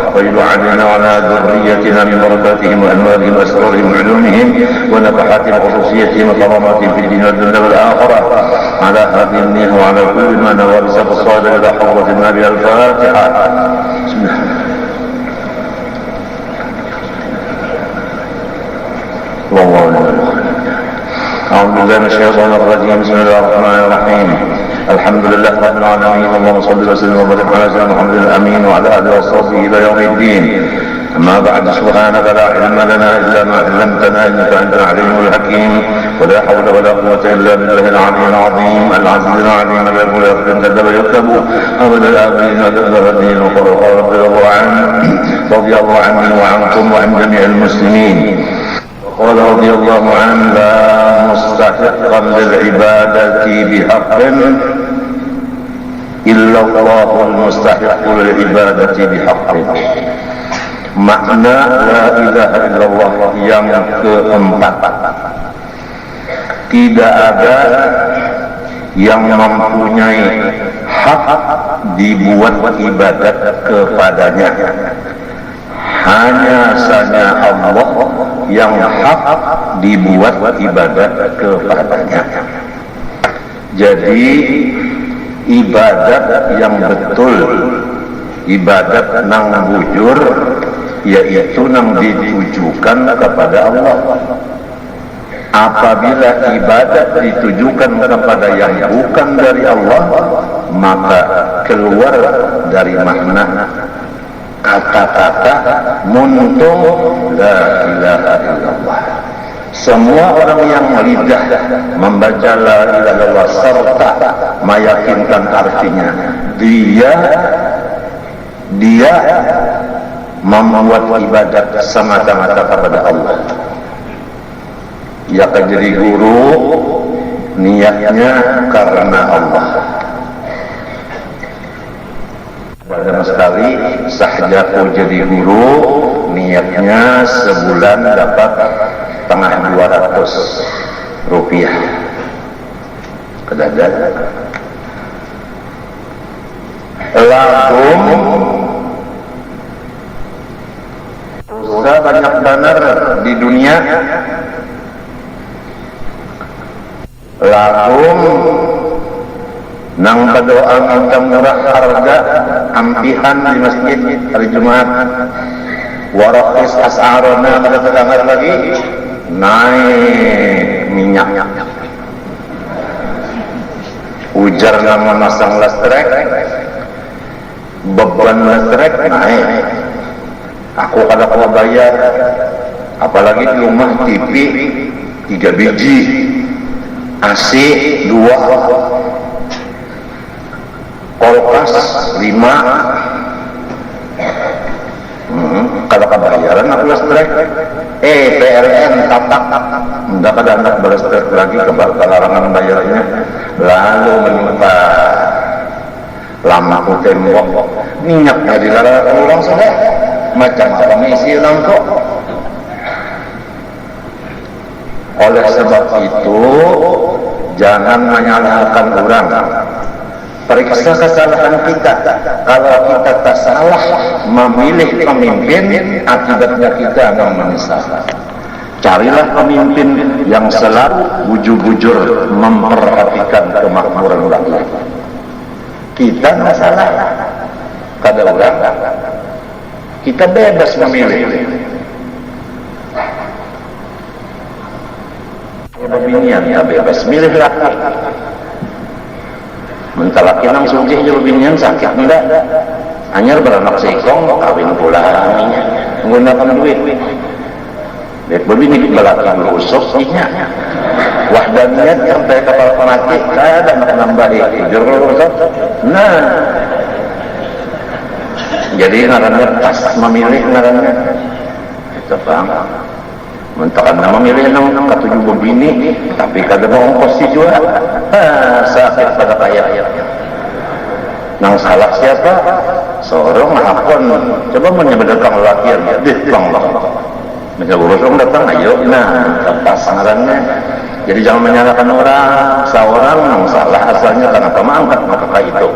ويل علينا وعلى ذريتنا من بركاتهم وأنوارهم وأسرارهم وعلومهم ونفحات خصوصيتهم وكراماتهم في الدين والدنيا والآخرة على هذه النية وعلى كل ما نوى بسبب الصالح إلى حضرة النبي. الفاتحة. بسم الله. أعوذ بالله من الشيطان الرجيم. بسم الله الرحمن الرحيم. الحمد لله رب العالمين. اللهم صل وسلم وبارك على سيدنا محمد الأمين وعلى آله وصحبه إلى يوم الدين. أما بعد، سبحانك لا علم لنا إلا ما علمتنا إنك أنت العليم الحكيم. ولا حول ولا قوة إلا بالله العلي العظيم العزيز العليم. لا يقول يخدم كذب يكتب أبدا الآخرين وكذب الدين وقال رضي الله عني وعنكم وعن جميع المسلمين. وقال رضي الله عنه: لا مستحقا للعبادة بحق إلا الله المستحق للعبادة بحق. Makna la ilaha illallah yang keempat, tidak ada yang mempunyai hak dibuat ibadat kepadanya, hanya saja Allah yang hak dibuat ibadat kepadanya. Jadi ibadat yang betul, ibadat nang bujur, yaitu nang ditujukan kepada Allah. Apabila ibadat ditujukan kepada yang bukan dari Allah, maka keluar dari makna kata-kata muntung la ilaha illallah. Semua orang yang lidah membaca la ilaha illallah serta meyakinkan artinya, dia membuat ibadat semata-mata kepada Allah. Ia akan jadi guru, niatnya karena Allah. Banyak sekali sahjaku jadi guru, niatnya sebulan dapat tengah 200 rupiah. Kedadak lagum dosa banyak benar di dunia. Lagum nang berdoa minta murah harga ampihan di masjid hari Jumat. Warakis as'arona pada tetangga lagi naik minyak. Ujar nama masang listrik, beban listrik naik. Aku kada mau bayar, apalagi di rumah TV 3 biji, AC 2, kulkas 5. Kalau kebayaran aku listrik, PLN tatak, enggak ada anak berlistrik lagi kelarangan bayarnya. Lalu menimpa lama ku tembok, minyaknya dilarang ulang sudah. Macam apa mengisi lampu? Oleh sebab itu, jangan menyalahkan orang. Periksa kesalahan kita. Kalau kita tak salah memilih pemimpin, akibatnya kita akan menyesal. Carilah pemimpin yang selalu bujur-bujur memperhatikan kemakmuran rakyat. Kita tak salah. Kada orang, kita bebas memilih. Binian ya bebas milih laki. Mentala kinang sugih jeung binian sakit enggak. Anyar beranak seikong kawin pula menggunakan duit. Dek bini balaki usuk nya. Wahdaniyat sampai kapal penati kada nak nambahi jujur usuk. Nah, jadi ngarannya pas memilih ngarannya. Itu bang. Mentakan nama milih nang ketujuh bini, tapi kada mau ongkos juga. Sakit pada kaya. Nang salah siapa? Seorang ngapon. Coba menyebutkan lelakian, bang. Menyebut orang datang, ayo. Nah, pas ngarannya. Jadi jangan menyalahkan orang. Seorang nang salah asalnya karena kamu angkat maka itu.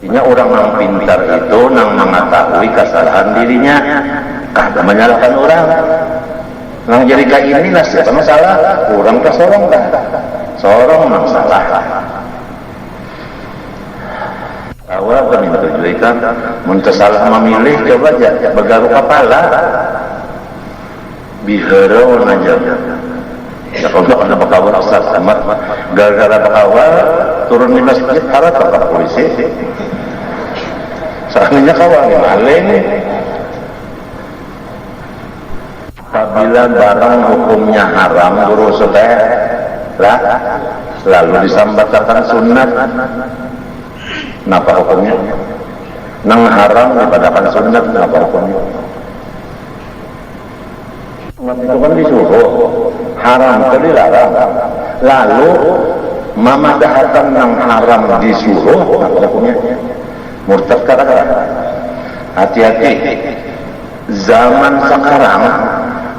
Artinya orang yang pintar itu yang mengetahui kesalahan dirinya, kada menyalahkan orang. Nah jadi kayak inilah siapa masalah, orang ke sorong kan, sorong masalah. Awal kami bertujukan, mentesalah memilih coba aja begaru kepala, biharau aja. Ya kalau ada bakawal asal amat, gara-gara bakawal turun di masjid harap terkap polisi. Seandainya kawal maling. Apabila barang hukumnya haram guru supaya lah lalu disambatkan sunat, kenapa hukumnya? Nang haram dipadakan sunat, kenapa hukumnya? Itu kan disuruh haram itu dilarang, lalu mamadahatan nang haram disuruh, kenapa hukumnya? Murtad kata-kata. Hati-hati, zaman sekarang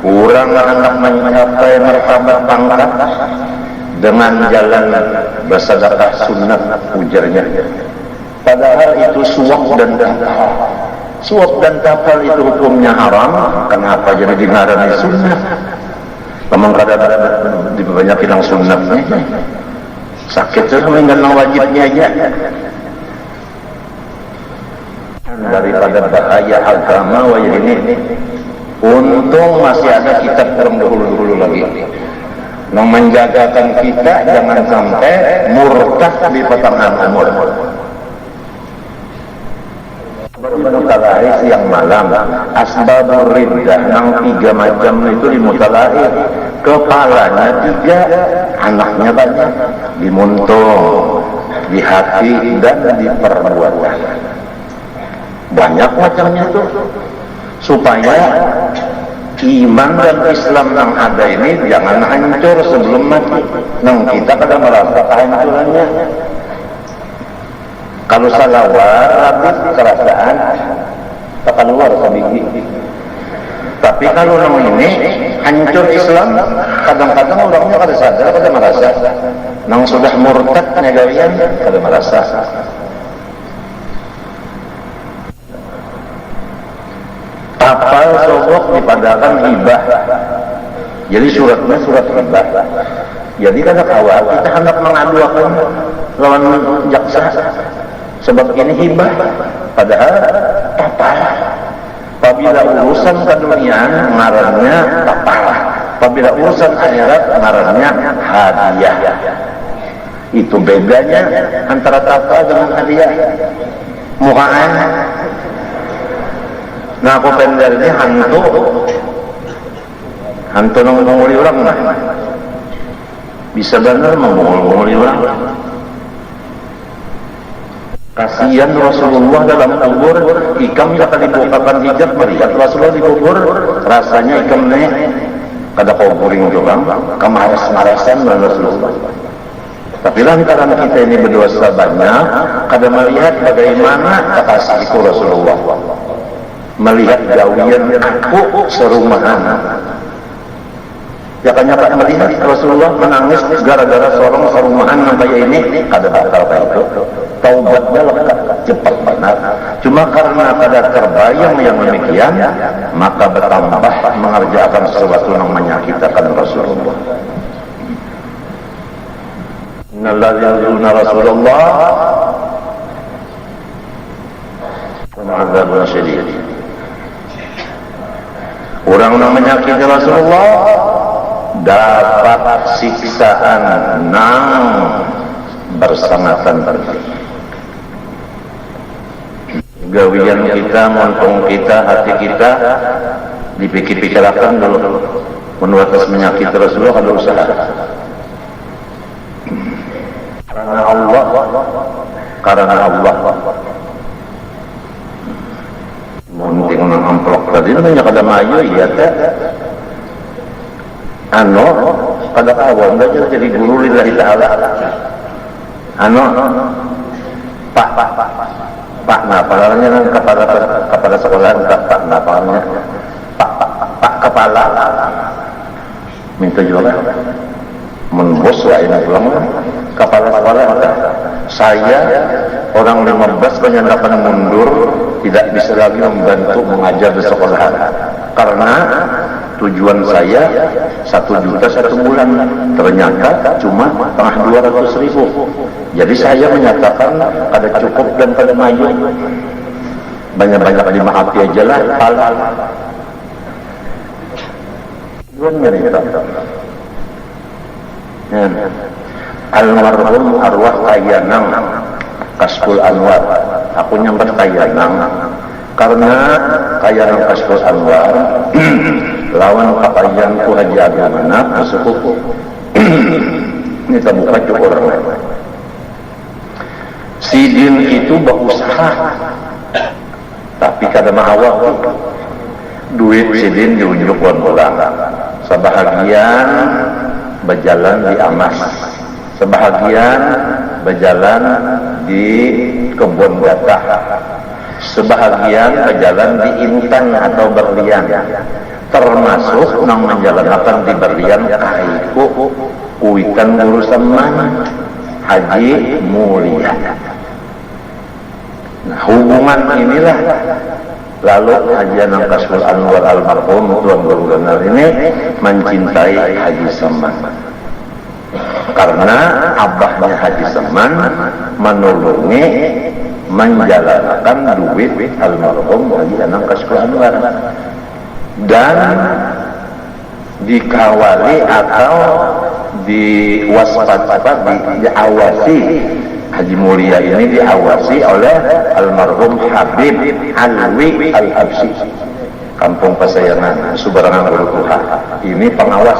orang hendak mencapai martabat pangkat dengan jalan bersedekah sunat, ujarnya. Padahal itu suap dan tapal. Suap dan tapal itu hukumnya haram. Kenapa jadi dingarani sunat? Memang kadang-kadang dibanyakin yang sunatnya. Sakit sama dengan wajibnya aja. Daripada bahaya agama wajib ini. Untung masih ada kitab orang dahulu-dahulu lagi yang menjagakan kita jangan sampai murtad di pertengahan umur. Mutalahir siang malam, asbabur riddah yang 3 macam itu di mutalahir. Kepalanya 3, anaknya banyak, dimuntung, di hati dan di perbuatan. Banyak macamnya tuh. Supaya iman dan Islam yang ada ini jangan hancur sebelum mati. Nang kita kadang merasa kehancurannya. Kalau salawat habis kerasaan tak keluar sebiji. Tapi kalau nang ini hancur Islam, kadang-kadang orangnya kada sadar, kada merasa. Nang sudah murtad negawian kada merasa. Tapal sobok dipadakan hibah. Jadi suratnya surat hibah. Jadi kada kawal kita hendak mengadukan lawan jaksa. Sebab ini hibah. Padahal tapal. Apabila urusan keduniaan ngarannya tapal. Apabila urusan akhirat ngarannya hadiah. Itu bedanya antara tapal dengan hadiah. Mukaan. Nah aku pengen ini hantu menguli orang lah. Bisa benar menguli orang. Kasihan Rasulullah dalam kubur, ikam yang akan dibukakan hijab melihat Rasulullah di kubur, rasanya ikam nih kada kuburing orang, kemaras-marasan dengan Rasulullah. Tapi lantaran kita ini berdosa banyak, kada melihat bagaimana kekasihku Rasulullah. Melihat gawian aku serumahan. Ya kan nyata melihat Rasulullah menangis gara-gara seorang serumahan yang kayak ini, kada bakal kayak itu. Taubatnya lekat, cepat benar. Cuma karena kada terbayang yang demikian, maka bertambah mengerjakan sesuatu yang menyakitkan Rasulullah. Innalladzina Rasulullah ma'adzabun syadid. Orang yang menyakiti Rasulullah dapat siksaan nang bersangatan berarti. Gawian kita, montung kita, hati kita dipikir-pikirkan dulu. Menurut menyakiti Rasulullah kalau usaha. Karena Allah. Munting nang amplok tadi namanya kada mayu iya teh. Kada kawan belajar jadi guru lillahi ta'ala. Pak napalanya nang kepada sekolahan Pak napalnya. Pak kepala. Minta juga. Membos lah ini pulang kepala sekolah saya orang 15 menyatakan mundur, tidak bisa lagi membantu mengajar di sekolah, karena tujuan saya 1 juta 1 bulan, ternyata cuma tengah 200.000. Jadi saya menyatakan kada cukup dan kada maju, banyak-banyak dimaafi aja lah. Almarhum arwah Kayanang Kasful Anwar, aku nyamper Kayanang karena Kayanang Kasful Anwar lawan papayanku Haji Agama sepupu. Ini terbuka cukup orang lain. Sidin itu berusaha, tapi kada mawak. Duit sidin diunjuk pulang. Sebahagian berjalan di Amas, sebahagian berjalan di kebun gatah, sebahagian berjalan di Intan atau Berlian, termasuk yang menjalankan di Berlian kaiku kuitan guru seman Haji Mulia. Nah, hubungan inilah lalu Haji Anang Kasful Anwar almarhum Tuan Guru Genar ini mencintai Haji Seman, karena abahnya Haji Seman menolongi menjalankan duit almarhum Haji Anang Kasful Anwar, dan dikawali atau diawasi Haji Mulia ini diawasi oleh almarhum Habib Alwi Al-Habsyi, Kampung Pasayangan, Subarangan Gulukuha. Ini pengawas.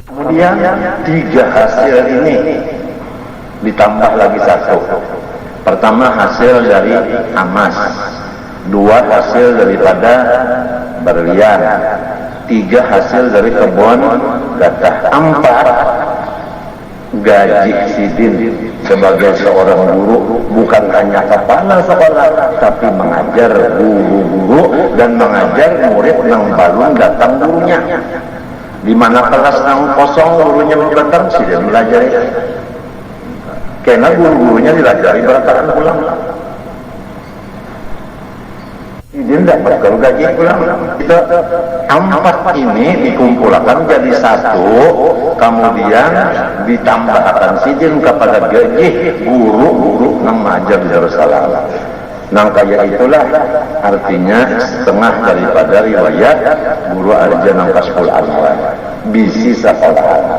Kemudian 3 hasil ini ditambah lagi 1. Pertama hasil dari Amas, 2 hasil daripada Berlian, 3 hasil dari kebun gatah, 4 gaji Sidin sebagai seorang guru, bukan hanya kepala sekolah tapi mengajar guru-guru dan mengajar murid yang baru datang gurunya. Di mana kelas yang kosong gurunya datang, Sidin belajar, karena guru-gurunya dilajari beratakan pulang. Sidin dapat kalau gaji pulang. Kita 4 ini dikumpulkan jadi 1, kemudian ditambahkan Sidin kepada gaji guru-guru yang mengajar di Darussalam. Nang kaya itulah artinya setengah daripada riwayat guru Haji Anang Kasful Anwar bisi sekolahan.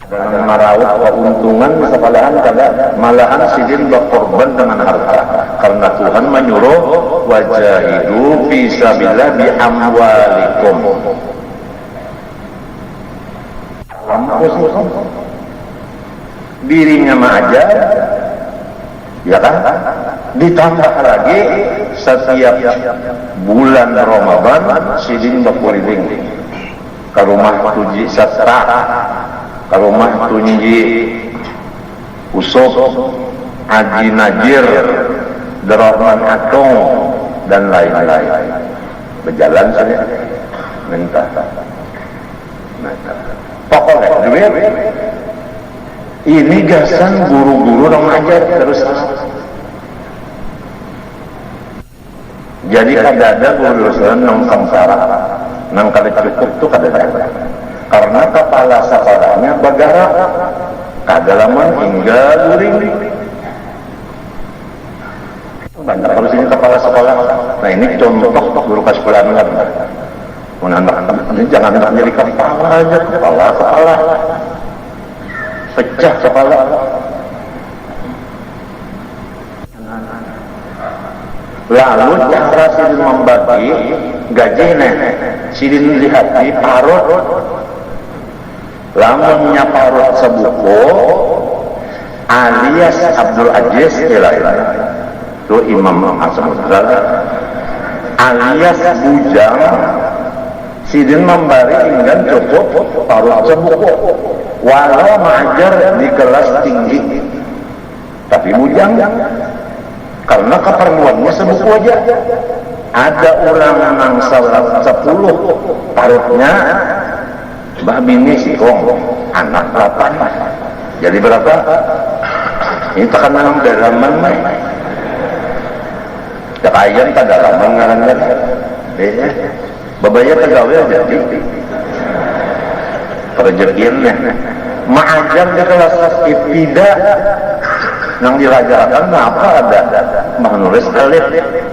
Dan merawat keuntungan di sekolahan, malahan Sidin berkorban dengan harta, karena Tuhan menyuruh wajahidu fisabilillah bi amwalikum. Dirinya mengajar, ya kan? Ditambah lagi setiap bulan Ramadan Sidin berkeliling ke rumah Tuji Sastra, ke rumah Tunji Usop, Haji Najir, Derahman Atong, dan lain-lain. Berjalan saja minta. Pokoknya duit. Ini gasan guru-guru yang ngajar terus. Jadi kada ada guru yang sengsara, nang kada cukup tuh kada ada. Karena kepala sekolahnya bergerak, kada lama hingga guring. Banyak harus ini kepala sekolah. Nah ini contoh guru Kasful Anwar. Anak-anak ini jangan jadi kepala aja, kepala sekolah. Pecah kepala. Lalu cara Sidin membagi gajinya, Sidin lihat di parut, lamunnya parut sebuku alias Abdul Aziz itu Imam As-Samudra, alias Bujang, Sidin memberi hingga cukup parut sebuku, walau mengajar di kelas tinggi, tapi Bujang karena keperluannya sebuku aja. Ada orang nang 10 parutnya Mbak Bini Sikong, anak 8. Jadi berapa? Ini tekanan dalaman mah. Ayam tak dalaman ngarangan. Babaya tegawai jadi. Rezekinya mengajar di kelas ibtidah yang dilajarkan apa ada menulis alif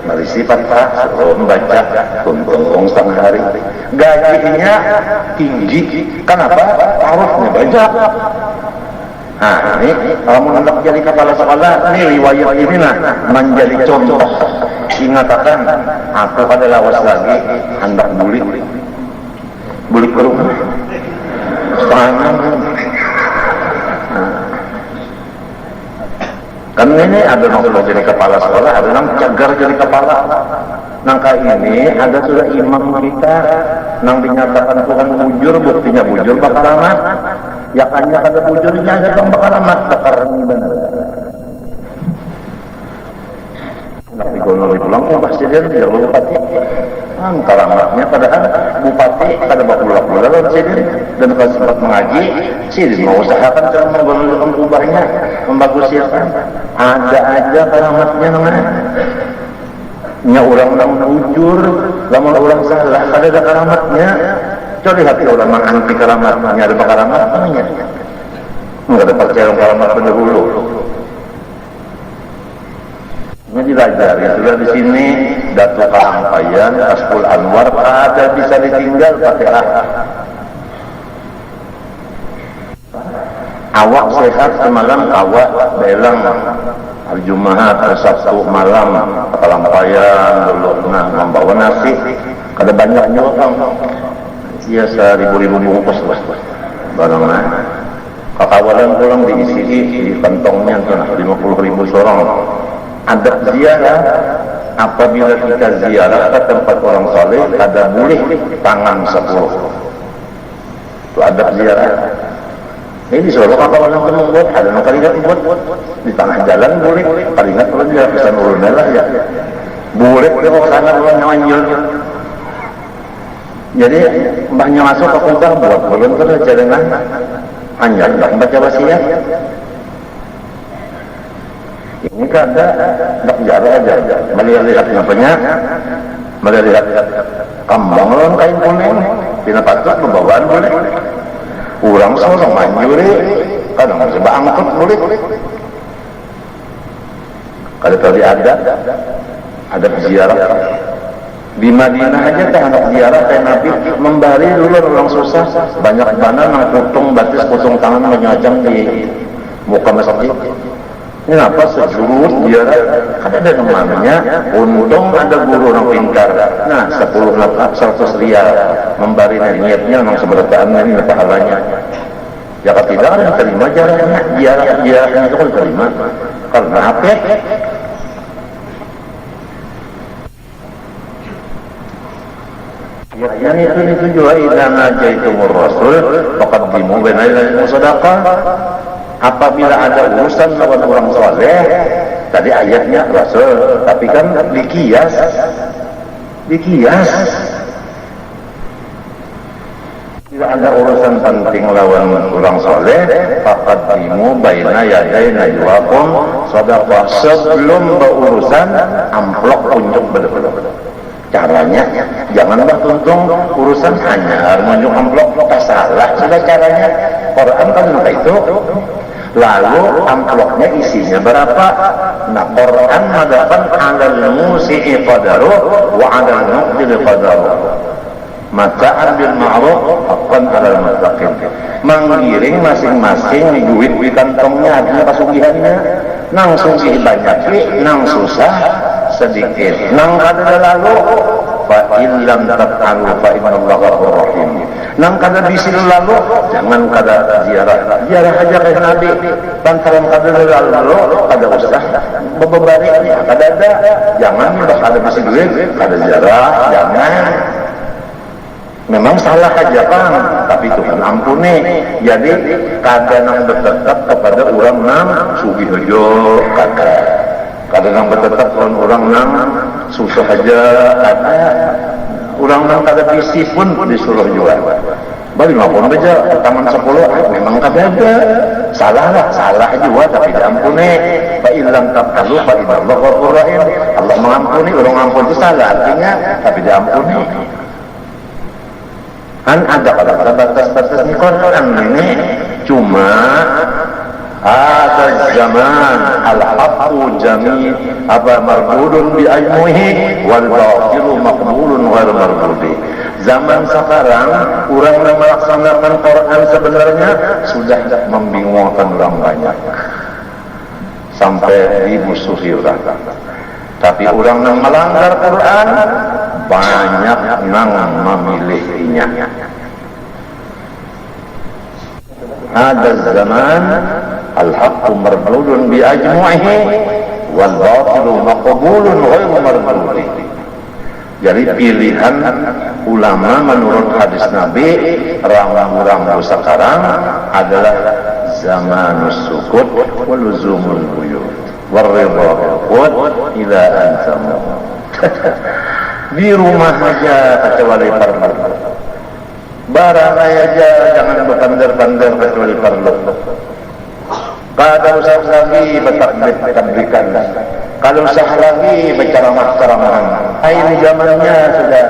merisi fathah suruh membaca tuntung setengah hari gajinya tinggi kenapa? Tarufnya banyak. Nah ini kalau hendak jadi kepala sekolah ini riwayat ini lah menjadi contoh ingatakan aku pada lawas lagi hendak buli ke rumah kan ini ada yang sudah jadi kepala sekolah, ada yang cagar jadi kepala. Nangka ini ada sudah imam kita, nang dinyatakan Tuhan bujur, buktinya bujur bakal amat. Ya hanya kada bujurnya ada yang bakal amat, bakal ini benar. Nak digonol pulang ke presiden, biar bupati. Kalamatnya padahal bupati kada bakul-bakul lalu presiden dan kalau sempat mengaji, sih mau usahakan cara menggonolkan ubahnya, membaguskan. Ada aja kalamatnya namanya. Nya orang-orang bujur, lama orang salah, ada kalamatnya. Coba lihat orang yang anti kalamatnya, ada kalamat namanya. Enggak ada percaya kalamat pendahulu. Ini dilajari sudah di sini Datuk Karampayan, Kaspul Anwar ada bisa ditinggal pakai awak sehat semalam awak belang hari Jumat hari Sabtu malam Karampayan dulu membawa nasi kada banyaknya orang iya 1.000 bungkus barangnya kakawalan pulang diisi di kantongnya 50.000 seorang. Adab ziarah apabila kita ziarah ke tempat orang saleh ada boleh tangan 10 itu adab ziarah. Ini disuruh kalau orang itu membuat ada yang kalian buat di tengah jalan boleh kalian kalau dia pesan ulun lah ya boleh kalau sana orang nyanyi. Jadi mbahnya masuk ke kontak buat ulun terus jalan hanya baca wasiat. Ini kan nak jarak aja, melihat apanya, melihat kambang lawan kain kuning, pina patut pembawaan boleh. Urang seorang manjuri, kadang masih angkut boleh. Kalau tadi ada ziarah di Madinah aja teh anak ziarah teh Nabi membari dulu orang susah, banyak mana nang putung batis putung tangan menyajang di muka masjid. Ini apa sejurus dia ada namanya untung ada guru orang pintar nah 100 rial membari niatnya memang seberataan ini pahalanya ya kalau tidak ada yang terima jaraknya jaraknya itu kan terima karena apa yang itu juga idana jaitumur rasul faqaddimu baina yadayhi sadaqah. Apabila ada urusan lawan orang soleh, tadi ayatnya Rasul, tapi kan dikias. Bila ada urusan penting lawan orang soleh, faqaddimu baina yaday najwakum shadaqah. Sebelum berurusan, amplok unjuk betul-betul. Caranya, jangan tuntung urusan hanya menunjuk amplok, salah sudah caranya. Quran kan itu. Lalu amplopnya isinya berapa? Nah, Quran mengatakan alal musi'i qadaru wa alal muqtil qadaru. Mata'an bil ma'ruf haqqan 'alal muttaqin. Menggiring masing-masing duit di kantongnya artinya kasugihannya. Nang sugih banyak, nang susah sedikit. Nang kada lalu fa illam taf'alu fa innallaha ghafurur rahim. Nang kada bisil lalu jangan kada ziarah aja ke Nabi lantaran kada lalu kada usah bebaliknya kada ada jangan udah kada bisil duit kada ziarah jangan memang salah aja kan tapi Tuhan ampuni jadi kada nang bertetap kepada orang nang sugih aja kada nang bertetap orang nang susah aja kada orang nang kada bisi pun disuruh jual Balik ngapun beja taman 10 memang kabeda. Salah juga tapi diampuni. Fa illam taqalu fa innallaha ghafurur rahim. Allah mengampuni, orang ampun itu salah artinya tapi diampuni. Kan ada kata batas-batas di Quran ini cuma ada zaman al-haqqu jami' marbudun bi aymuhi wal batilu maqbulun ghairu marbudi. Zaman sekarang orang yang melaksanakan Quran sebenarnya sudah membingungkan orang banyak sampai dimusuhi orang. Tapi orang yang melanggar Quran banyak yang memilihinya. Ada zaman al-haqqu marbudun bi ajmu'ihi wal batilu maqbulun ghairu marbudi. Jadi pilihan ulama menurut hadis Nabi orang-orang sekarang adalah zamanus sukut wa luzumul buyut warridha qut ila antamu. Di rumah aja kecuali perlu, barang aja jangan berpandar-pandar kecuali perlu. Kalau usah lagi bertakbir-takbirkan, kalau usah lagi berceramah-ceramahan. Ini zamannya sudah.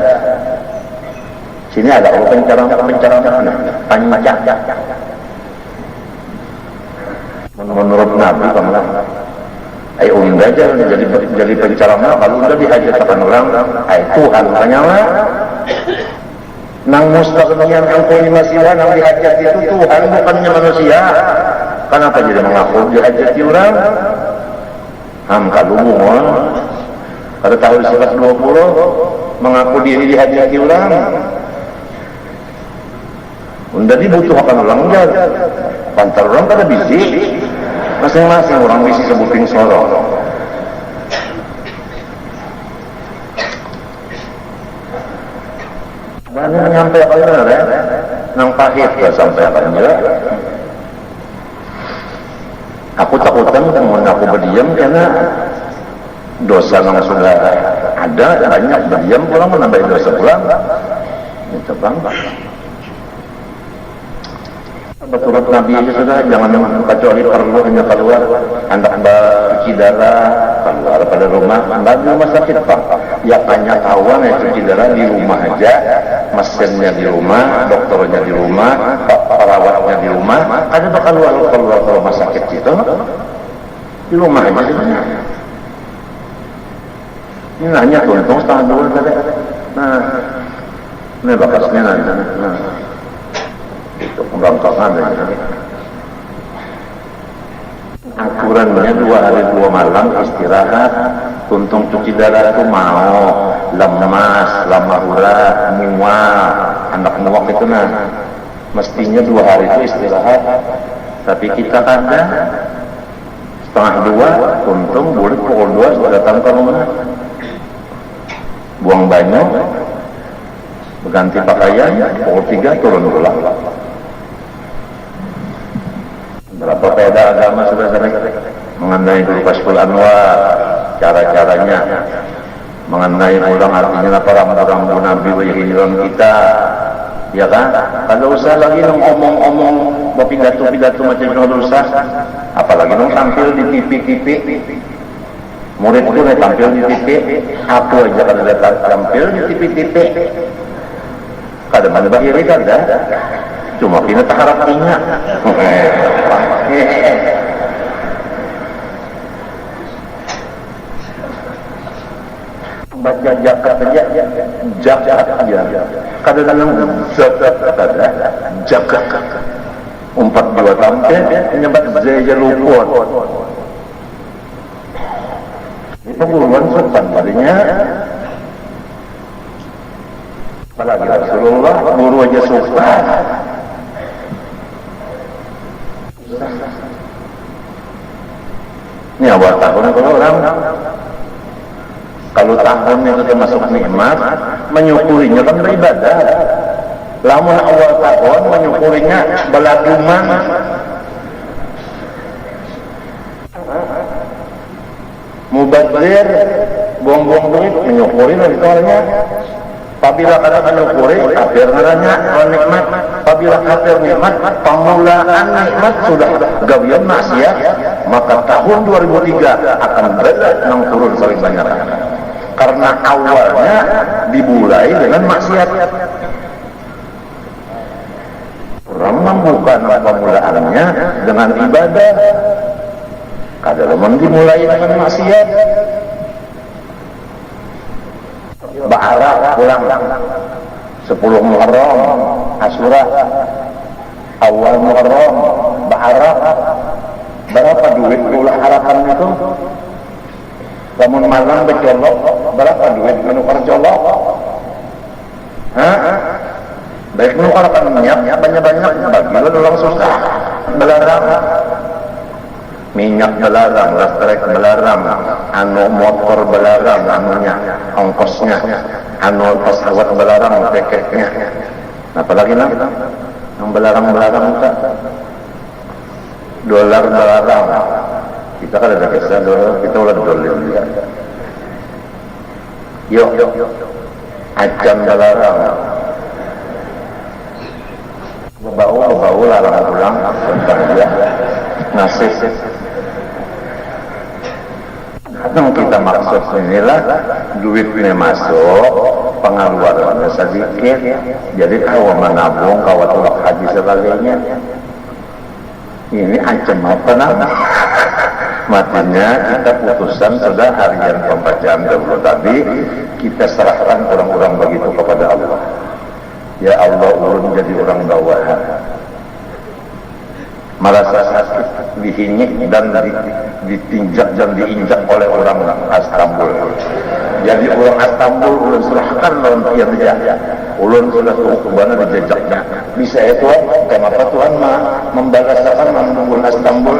Sini ada penceramah-penceramah panjang. Menurut Nabi pernah unda aja jadi penceramah, kalau udah dihajatkan orang, Tuhan kanyawa. Nang mustaqnian angkau masiwan yang dihajat itu Tuhan bukannya manusia. Kenapa jadi mengaku dihajati orang? Kalungun. Pada tahun 1920 mengaku diri dihajati orang. Unda dibutuhkan orang enggak. Pantar orang kada bisi. Masing-masing orang bisi sebuting sorong. Banyak nyampe benar ya. Nang pahit gak sampai akan juga. Aku takutan kemudian aku berdiam karena dosa yang sudah ada banyak, berdiam pulang menambah dosa pulang. Itu bangga. Betul Nabi itu sudah jangan kecuali perlu hanya keluar hendak cuci darah keluar pada rumah, hendak di rumah sakit Pak. Ya banyak kawan yang cuci darah di rumah aja, mesinnya di rumah, dokternya di rumah, perawatnya di rumah, ada bakal keluar ke rumah sakit itu di rumah aja sebenarnya. Ini hanya tuntung setengah dua tadi. Nah, ini bakasnya nanti. Nah, itu pembangkangan dari aturannya 2 hari 2 malam istirahat. Tuntung cuci darah itu mau lemas, lama urat, mual, anak muak itu nah mestinya 2 hari itu istirahat. Tapi kita ada setengah 2, tuntung boleh pukul 2 sudah datang ke rumah, buang banyu, berganti pakaian, pukul 3 turun pulang. Berapa beda agama sudah sering mengenai dulu Kashful Anwar, cara-caranya mengenai ulang artinya apa rambu-rambu Nabi wajhiran kita, ya kan? Kalau usah lagi ngomong-ngomong pidato-pidato macam itu usah, apalagi tampil di TV. Murid itu tampil di TV, aku aja kan ada tampil di TV. Kadang-kadang bahiri kan dah. Cuma kita tak harap ingat. Baca jakat saja, jakat aja. Kadang-kadang jakat. 4 2 tampil, menyebat zaya luput. Ini pengumuman sultan tadinya. Apalagi Rasulullah guru aja sultan. Ini awal tahun kalau orang kalau tahun itu termasuk nikmat, menyukurinya kan beribadah. Lamun awal tahun menyukurinya beladuman. Mubazir, buang-buang duit, menyukuri nanti orangnya. Apabila kata menyukuri, kafir ngaranya kalau nikmat. apabila kafir nikmat, pengelolaan nikmat sudah gawian maksiat, maka tahun 2003 akan berat nang turun paling banyak. Karena awalnya dimulai dengan maksiat. Orang membuka pemulaannya dengan ibadah. Kadang dimulai dengan maksiat. Ba'arah pulang 10 Muharram, Asyura, awal Muharram, Ba'arah. Berapa duit ulah harapan itu? Lamun malam becolok, berapa duit menukar colok? Baik menukar minyak, banyak-banyak bagi orang susah. Belarang minyak belarang, listrik belarang, anu motor belarang, anunya, ongkosnya, anu pesawat belarang, tiketnya. Apalagi yang belarang-belarang tak? Dolar belarang. Kita kan ada kisah dolar, kita ulah dolar juga. Yuk, acan belarang. Bau larang pulang, tentang dia nasib. Yang kita maksud inilah duitnya masuk, pengeluarannya sedikit, jadi kalau menabung, kalau tulak haji sebagainya, ini ancam apa nama? Matinya kita putusan sudah harian pembacaan dahulu tadi, kita serahkan orang-orang begitu kepada Allah. Ya Allah, ulun jadi orang bawahan, merasa sakit, dihinyik dan ditinjak dan diinjak oleh orang Istanbul. Jadi orang Istanbul ulun serahkan lawan tiang dia. Ulun sudah kubana dijejaknya. Bisa itu kenapa Tuhan membalasakan orang Istanbul?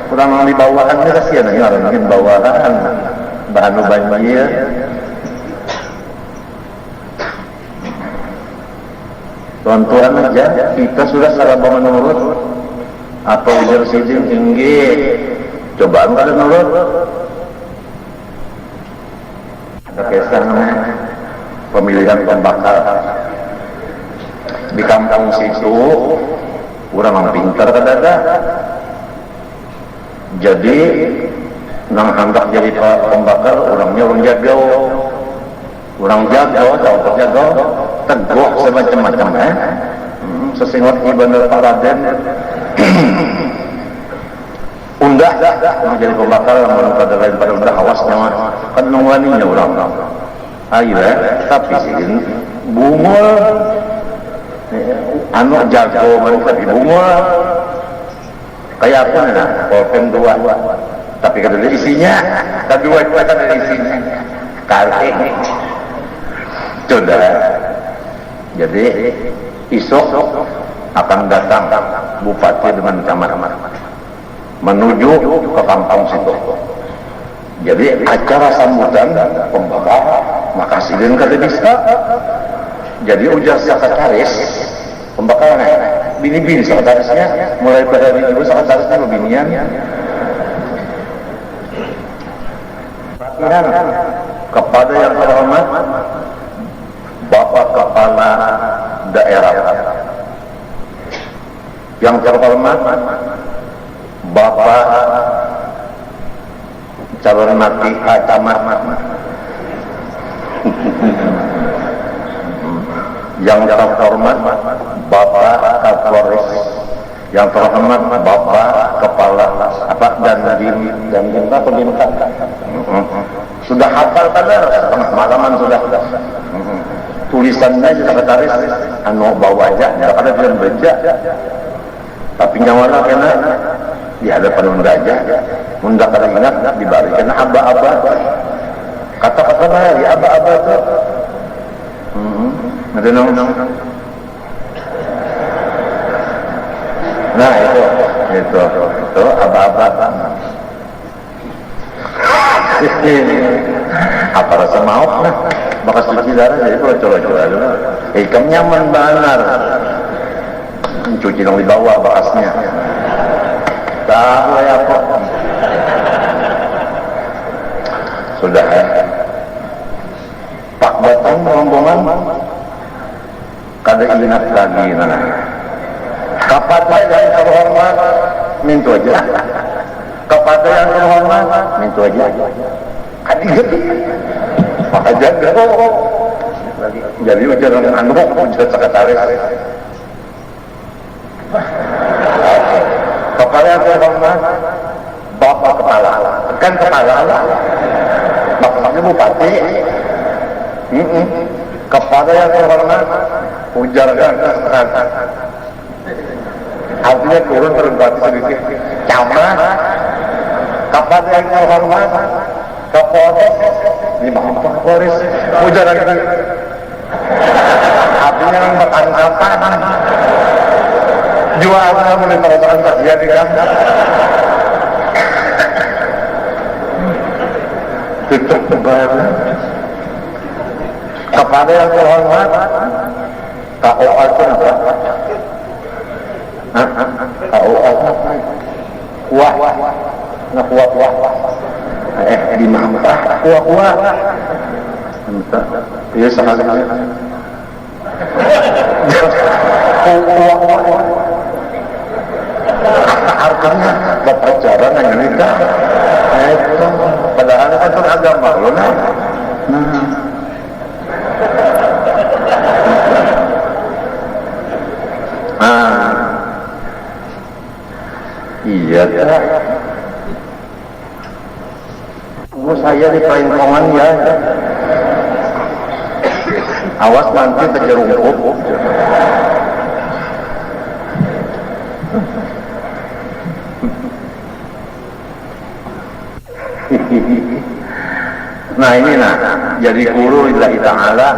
Kurang di bawahan dia kasihan orang mungkin bawahan bahan banjir. Tuan-tuan aja, kita sudah salah menurut apa ujar sidin tinggi, cobaan kada nurut. Ada kisah namanya pemilihan pembakar di kampung situ, orang pintar kada. Jadi nang hendak jadi pembakar, orangnya orang jago, tahu jago. Teguh semacam-macam sesingot Ibnu Paraden undah mau jadi pembakar orang pada lain pada udah awasnya kan nungguaninya orang ayo tapi sih bungul anu jago mereka di bungul kayak apa nih polpen 2 tapi kada ada isinya kedua itu kada ada isinya karting sudah. Jadi esok akan datang bupati dengan camat menuju ke kampung situ. Jadi acara sambutan pembakar makasih dan kada bisa. Jadi ujar sekretaris pembakaran bini-bini sekretarisnya mulai pada ibu sekretarisnya binian. Kepada yang terhormat Bapak Kepala Daerah, yang terhormat Bapak calon mati camat, yang terhormat Bapak Kapolres, yang terhormat Bapak Kepala apa dan pemerintah sudah hafal kadar setengah malaman sudah. Tulisannya sekretaris anu bawa aja, ada bilang baca. Tapi nyawala kena di hadapan unda aja, unda kada ingat dibalik kena aba-aba. Kata-kata lagi aba-aba tuh. Ada nong. Nah itu aba-aba. Apa rasa mau nah? Bakas cuci darah jadi coba-coba ikam nyaman banar cuci dong di bawah bakasnya tahu ya kok sudah ya Pak datang rombongan kada ingat lagi nah. Kepada yang terhormat minta aja. Kepada yang terhormat minta aja. Kan ingat. Maka jaga. Jadi ujaran anu ujar sekretaris. Kepada yang terhormat Bapak Kepala. Kan kepala lah. Maksudnya bupati. Kepada yang terhormat ujarkan. Artinya turun terlibat sedikit camat. Kepada yang terhormat Kapolres, ini maaf Kapolres, ujaran kan? Artinya yang berangkatan, jualan boleh merasakan kasihan di kan? Tutup tebal. Kepada yang terhormat, KOA itu apa? KOA kuah, nggak kuah. Di mana? Kuah. Entah. Iya sangat. Kuah. Artinya berpacaran dengan nikah. Itu padahal itu agama loh nah. Iya tak. Saya di Pelengkongan ya. Awas nanti terjerungkup. Nah ini jadi guru lillahi ta'ala.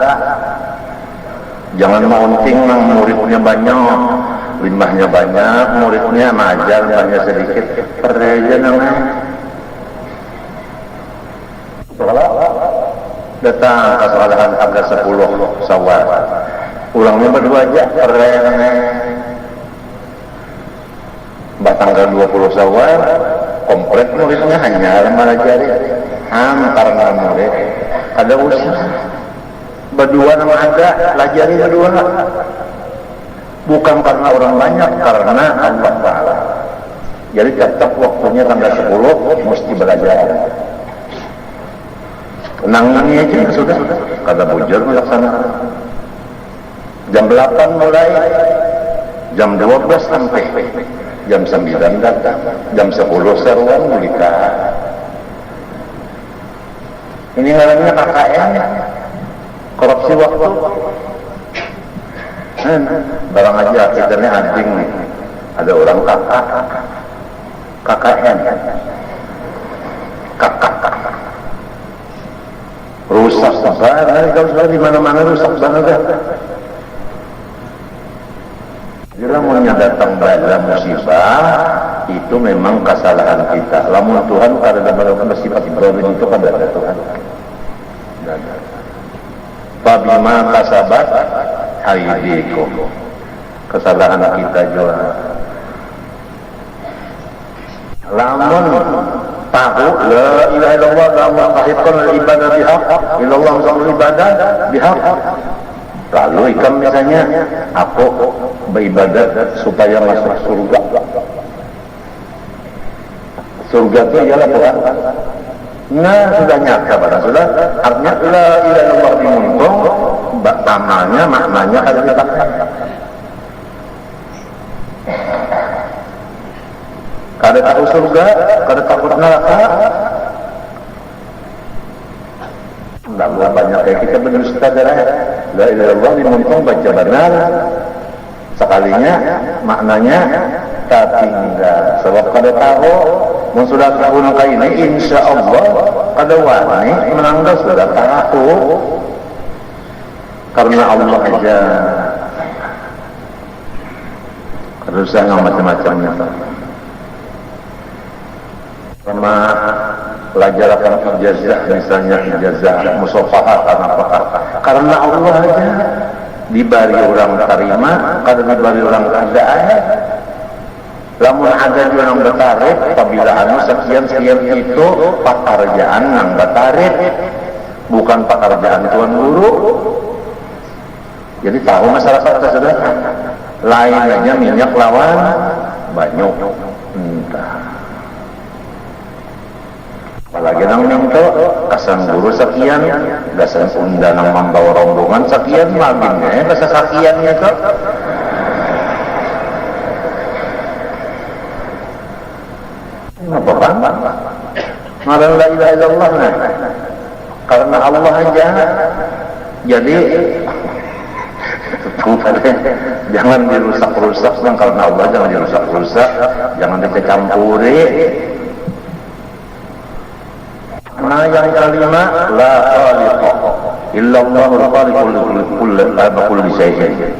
Jangan maunting nang muridnya banyak, limbahnya banyak, muridnya majar, limbahnya sedikit. Pereja namanya. Datang kesalahan harga 10 Syawal. Ulangnya berdua aja, tanggal 20 Syawal, komplit muridnya hanya Malajari. Karena murid ada usaha. Berdua nama ada, pelajari berdua. Bukan karena orang banyak, karena Allah Ta'ala. Jadi tetap waktunya tanggal 10 mesti belajar. Tenang-tenang aja sudah. Kata bujur melaksanakan. Jam 8 mulai, jam 12 sampai, jam 9 datang, jam 10 seruan menikah. Ini namanya KKN, korupsi waktu. Barang aja kita ini anjing nih, ada orang KKN, rusak banget. Kalau sudah di mana-mana rusak banget. Bila mau datang bala musibah itu memang kesalahan kita. Lamun Tuhan karena melakukan sifat zalim itu kan ada Tuhan. Fabima kasabat aydikum. Kesalahan kita juga. Lamun tahu la ilaha illallah la mustahikun ibadah bihaq illallah subhanahu ibadah bihaq. Lalu ikan misalnya aku beribadat supaya masuk surga. Surga itu ialah Tuhan. Nah sudah nyata pada sudah. Artinya la ilaha illallah dimuntung, amalnya maknanya harus dipakai. Kada tahu surga, kada takut neraka. Alhamdulillah banyak kayak kita berdusta darah. La ilaha illallah dimuntung baca benar. Sekalinya maknanya tak tinggal. Sebab kada tahu mun sudah tahu nangka ini insyaallah kada wani menangga sudah tahu. Karena Allah aja. Kada usah macam-macamnya. Sama pelajaran ijazah misalnya ijazah musafahat apakah karena Allah aja dibari orang terima kadang dibari orang ada lamun ada juga yang bertarik apabila anu sekian itu pekerjaan yang bertarik bukan pekerjaan tuan guru Jadi tahu masyarakat sudah lainnya minyak lawan banyak. Entah. Apalagi nang minto kasan guru sekian, gasan undangan membawa rombongan sekian, maginnya basa sekiannya itu. Apa kan? Ngaran la ilaha illallah nah. Karena Allah aja. Jadi jangan dirusak-rusak, karena Allah jangan dirusak-rusak, jangan dicampuri. Nah yang kelima, la khaliqa illallahul khaliqul kulli syai'in.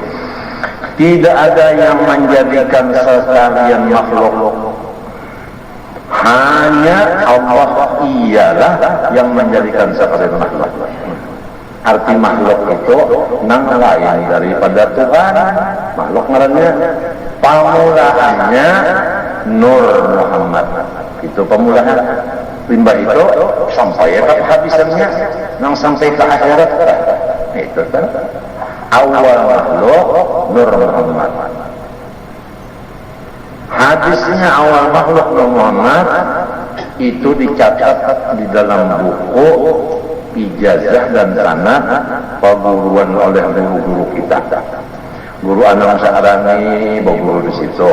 Tidak ada yang menjadikan sekalian makhluk, hanya Allah ialah yang menjadikan sekalian makhluk. Arti makhluk itu nang lain daripada Tuhan. Makhluk ngarannya pamulaannya Nur Muhammad. Itu pemulaan. Limbah itu sampai ke habisannya nang sampai ke akhirat. Itu kan awal makhluk Nur Muhammad. Hadisnya awal makhluk Nur Muhammad itu dicatat di dalam buku ijazah dan sanad perguruan oleh guru-guru kita. Guru Anam Sa'arani berguru di situ,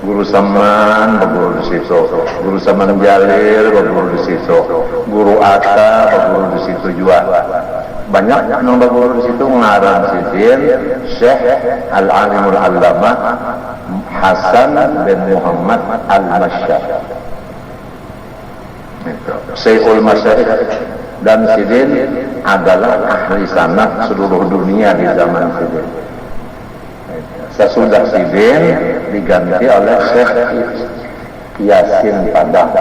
Guru Saman berguru di situ, Guru Saman Jalil berguru di situ, Guru Atta berguru di situ juga. Banyak yang berguru di situ ngarang sidin Syekh Al-Alimul Allamah Hasan bin Muhammad Al-Masyar. Syekhul Masyayikh dan sidin adalah ahli sanad seluruh dunia di zaman sidin. Sesudah sidin diganti oleh Syekh Yasin Padang,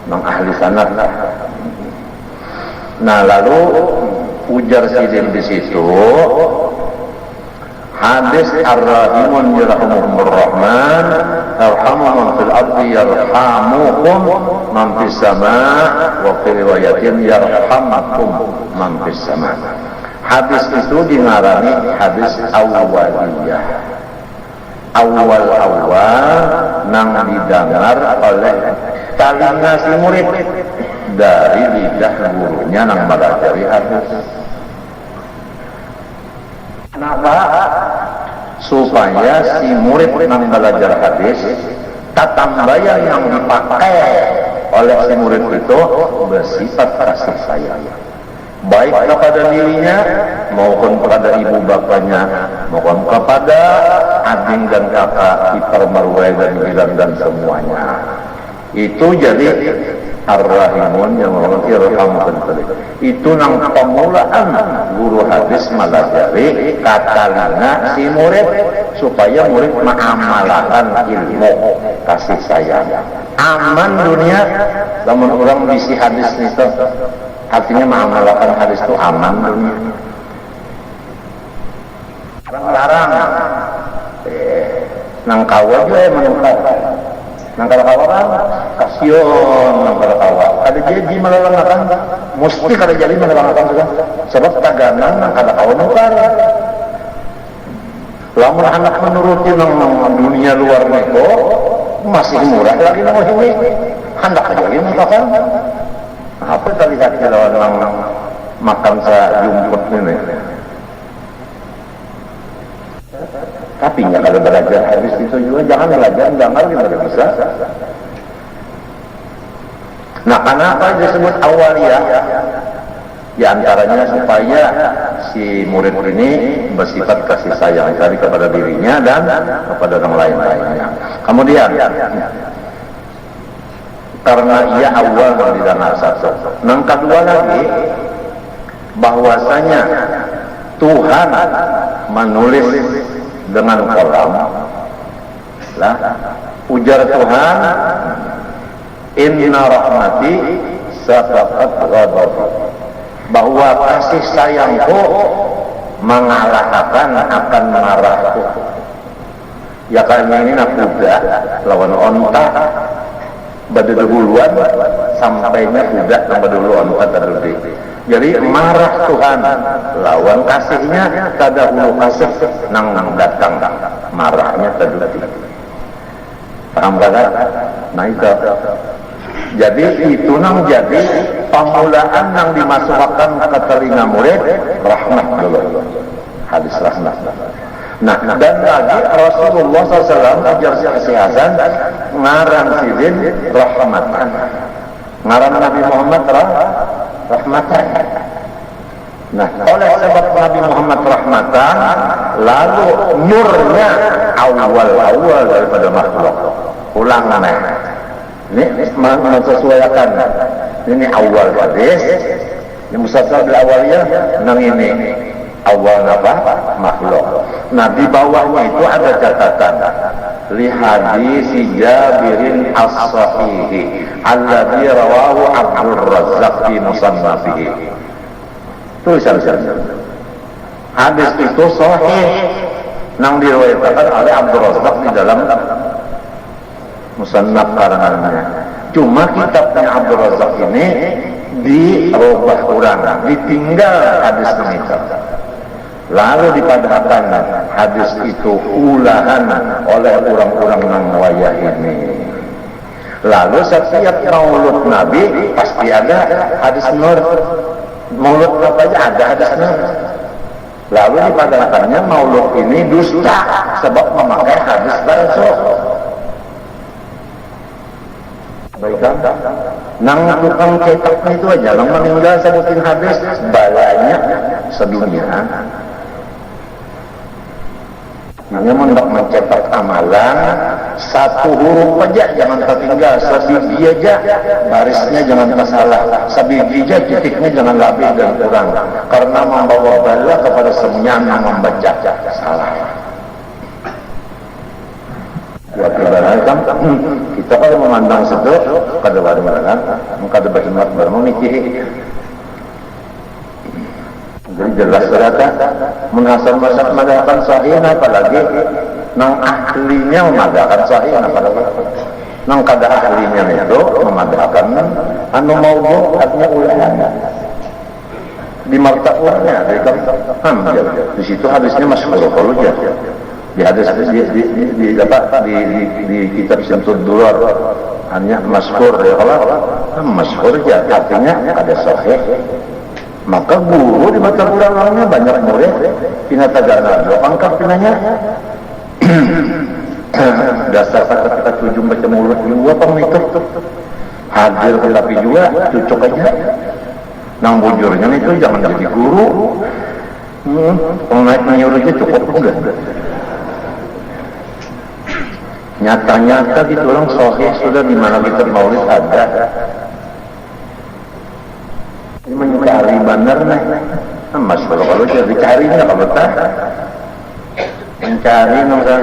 yang ahli sanad. Nah lalu ujar sidin di situ, hadis ar-rahimun yarhamuhumur rahman arhamuhum fil ardi yarhamuhum man fis sama' wa fi riwayatin yarhamakum man fis sama'. Hadis itu dingarani hadis awwaliyah. Awal-awal nang didengar oleh telinga si murid dari lidah gurunya nang mempelajari hadis. Kenapa? Supaya si murid nang belajar hadis, tatambayang yang dipakai oleh si murid itu bersifat kasih sayang, baik kepada dirinya maupun kepada ibu bapaknya, maupun kepada adik dan kakak, ipar marwah dan bidan dan semuanya. Itu jadi ar-rahimun yang irhamkan tadi. Itu nang pemulaan guru hadis melajari katalina si murid supaya murid mengamalkan ilmu kasih sayang. Aman dunia, namun orang bisi hadis itu artinya mengamalkan hadis itu aman dunia. Larang nang kawa juga menukar. Nang kawan kasion nang kawan ada jadi malalangakan mesti kada jadi malalangakan juga sebab taganan nang kawan nukar. Lamun anak menuruti nang dunia luar neko masih murah lagi nang ini hendak aja lagi nukar. Apa terlihat lawan nang makan sa jumput ini. Tapi nggak kalau belajar hadis itu juga jangan belajar gambar gimana bisa. Nah kenapa disebut awaliyah? Di antaranya supaya si murid ini bersifat kasih sayang dari kepada dirinya dan kepada orang lain-lainnya. Kemudian karena ia awal dari dana satu. Yang kedua lagi bahwasanya Tuhan menulis dengan kolam lah ujar Tuhan inna rahmati sabaqat ghadabi, bahwa kasih sayangku mengalahkan akan marahku. Ya karena ini nak kuda lawan onta pada duluan sampainya kuda yang dulu onta tadi. Jadi marah Tuhan, lawan kasihnya kada hulu kasih nang datang, marahnya terduti. Paham kada? Nah itu. Jadi itu nang jadi pemulaan yang dimasukkan ke telinga murid rahmat dulu. Hadis rahmat. Nah, dan lagi Rasulullah SAW ajar si Hasan ngaran sidin rahmatan. Ngaran Nabi Muhammad rahmatan. Nah, oleh sebab Nabi Muhammad rahmatan, lalu nurnya awal-awal daripada makhluk. Ulang ini menyesuaikan. Ini awal hadis, ini musalsal bil awalnya, nang ini awal apa? Makhluk. Nah, di bawahnya itu ada catatan. Li hadis Jabirin as-sahihi alladzi rawahu Abdul Razzaq fi musannafihi. Tulisan. Hadis itu sahih nang diriwayatkan oleh Abdul Razzaq di dalam musannaf karangannya. Cuma kitabnya Abdul Razzaq ini dirubah kurang, ditinggal hadis itu. Lalu dipadahkan hadis itu ulahan oleh orang-orang yang wayah ini. Lalu setiap maulud Nabi pasti ada hadis nur. Maulud apa aja ada hadis nur. Lalu dipadahkannya maulud ini dusta sebab memakai hadis palsu. Baiklah, nang tukang cetaknya itu aja, nang meninggal sebutin hadis balanya sedunia. Hanya hendak mencetak amalan satu huruf aja jangan tertinggal, sebiji aja barisnya jangan tersalah, sebiji aja titiknya jangan lebih dan kurang, karena membawa bala kepada semuanya yang membaca salah. Buat ibaratkan kita kalau memandang situ kada barang-barang, kada berkhidmat baru memikir. Jadi jelas berkata menasal masak madakan sahih, apalagi nang ahlinya memadakan sahih, apalagi nang kada ahlinya itu memadakan anu maudhu artinya ulahan di martabatnya di situ hadisnya masyhur kalau aja di hadis di kitab Syamsul Durar hanya masyhur ya, kalau masyhur aja artinya ada sahih. Maka guru di mata ulangnya banyak murid pina tagana do angkat pinanya dasar kata tujuh baca mulut dua pemikat hadir tetapi juga cocok aja nang bujurnya itu jangan jadi guru pengaik menyuruhnya cukup enggak nyata-nyata gitu orang sahih sudah di mana kita maulid ada. Ini mencari benar nih, mas kalau jadi carinya kalau tak mencari nomor.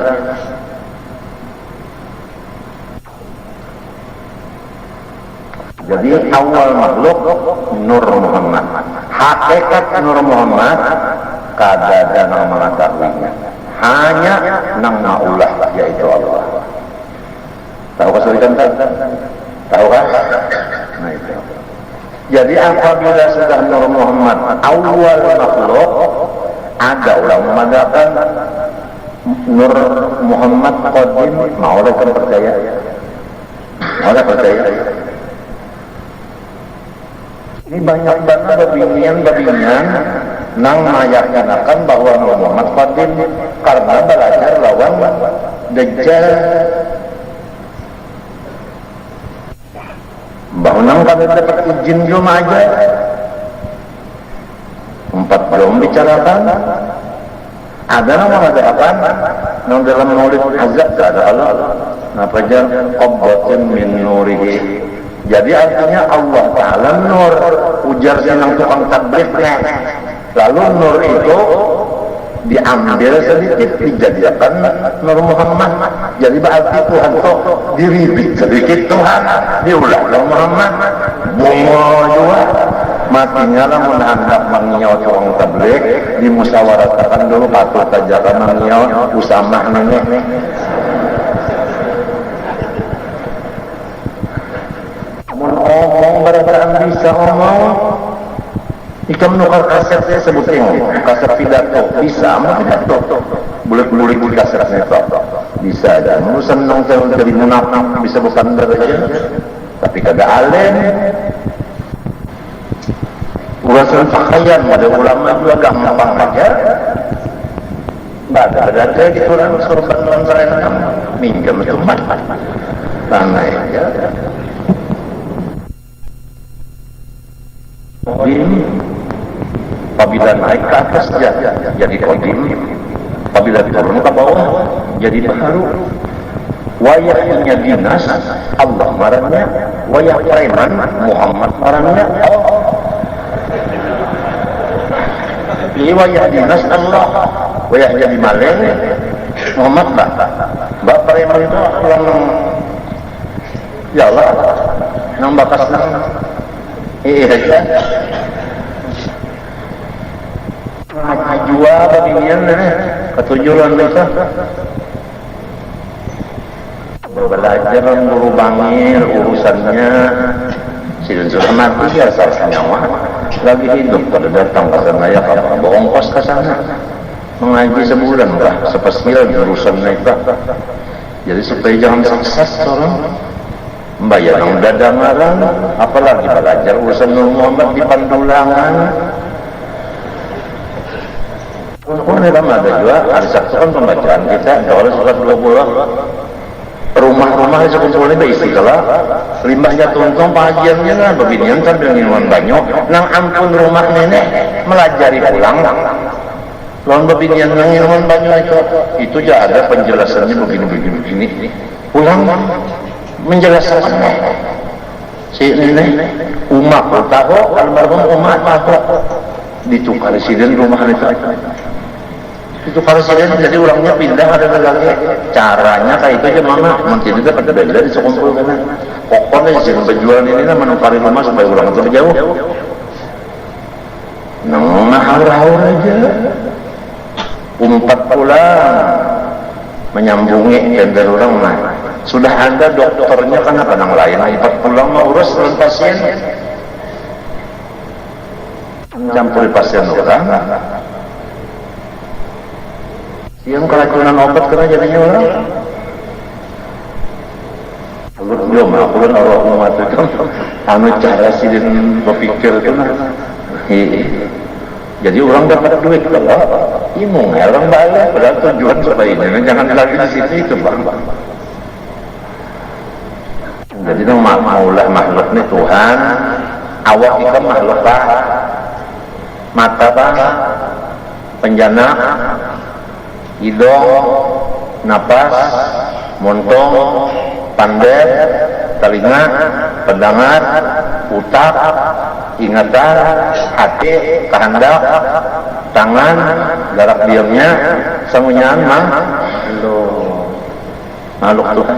Jadi awal makhluk Nur Muhammad, hakikat Nur Muhammad kada ada yang mengetahuinya, hanya nang maulah yaitu Allah. Tahu kesulitan tak? Tahu kan? Nah itu. Jadi apabila sudah Nur Muhammad awal makhluk, ada orang memandangkan Nur Muhammad qadim, mau ada percaya? Mau ada percaya? Ini banyak banget babingan nang meyakinakan bahwa Nur Muhammad qadim karena belajar lawan Dajjal. Bahwa kami dapat izin belum aja 4 belum bicarakan ada nama mengatakan nang dalam maulid azab ada Allah napa jan qabbatin min nurihi. Jadi artinya Allah Ta'ala nur ujar senang tukang tabligh lalu nur itu diambil sedikit dijadikan Nur Muhammad. Jadi berarti Tuhan itu diribik sedikit Tuhan diulang Nur Muhammad bungo juga matinya lah hendak mengiau orang tabligh dimusyawaratakan dulu patut saja kan mengiau usamah nenek omong barang bisa omong Jika menukar kaset saya sebutin kaset pidato bisa, mau pidato bulat-bulat di kasetnya itu bisa aja. Mau senang saya jadi munafik bisa bersandar aja, tapi kagak alim. Urusan pakaian ada ulama juga gampang aja. Ada gitu orang sorban lantaran minjam itu tanah aja. Ini apabila naik ke atas jadi kodim, apabila turun ke bawah jadi baharu. Wayahnya dinas Allah marahnya, wayah preman Muhammad marahnya. Ini wayah dinas Allah, wayah jadi maleng Muhammad lah. Mbak preman itu yang ya Allah nang bakas nang iya kan jual beginian ketujuan bisa belajar guru bangir urusannya sidin sudah mati ya asal senyawa lagi hidup pada datang ke sana ya apa ongkos ke sana mengaji sebulan lah spesial urusannya itu jadi supaya jangan sukses orang membayar yang dadangan apalagi belajar urusan Muhammad di Pandulangan. Ini lama ada juga hari Sabtu kan pembacaan kita dolar surat 20 rumah-rumah itu kumpulnya istiqlal limbahnya tuntung pengajiannya lah beginian sambil minuman banyak nang ampun rumah nenek melajari pulang lawan beginian nang minuman banyak itu ya ada penjelasannya begini pulang menjelaskan si nenek umat tahu almarhum umat tahu ditukar presiden rumah itu presiden jadi orangnya pindah ada lagi caranya kayak itu aja mama mungkin juga pada beda di sekumpul kan pokoknya si penjualan ini lah menukari rumah supaya orang itu jauh ngahar-hahur aja umpat pulang menyambungi tender orang nah sudah ada dokternya kan apa nang lain umpat pulang mau urus dengan pasien campuri pasien orang yang keracunan obat kena jadinya orang belum aku kan Allah mengatakan anu cara sidin berpikir itu nah jadi orang dapat duit kalau imung orang balik padahal tujuan supaya ini jangan lagi di sini itu bang jadi itu maulah makhluk ini Tuhan awak kita makhluk lah mata bang penjana hidung, napas, montong, pandet, telinga, pendengar, otak, ingatan, hati, kehendak, tangan, gerak diamnya, semuanya makhluk Tuhan.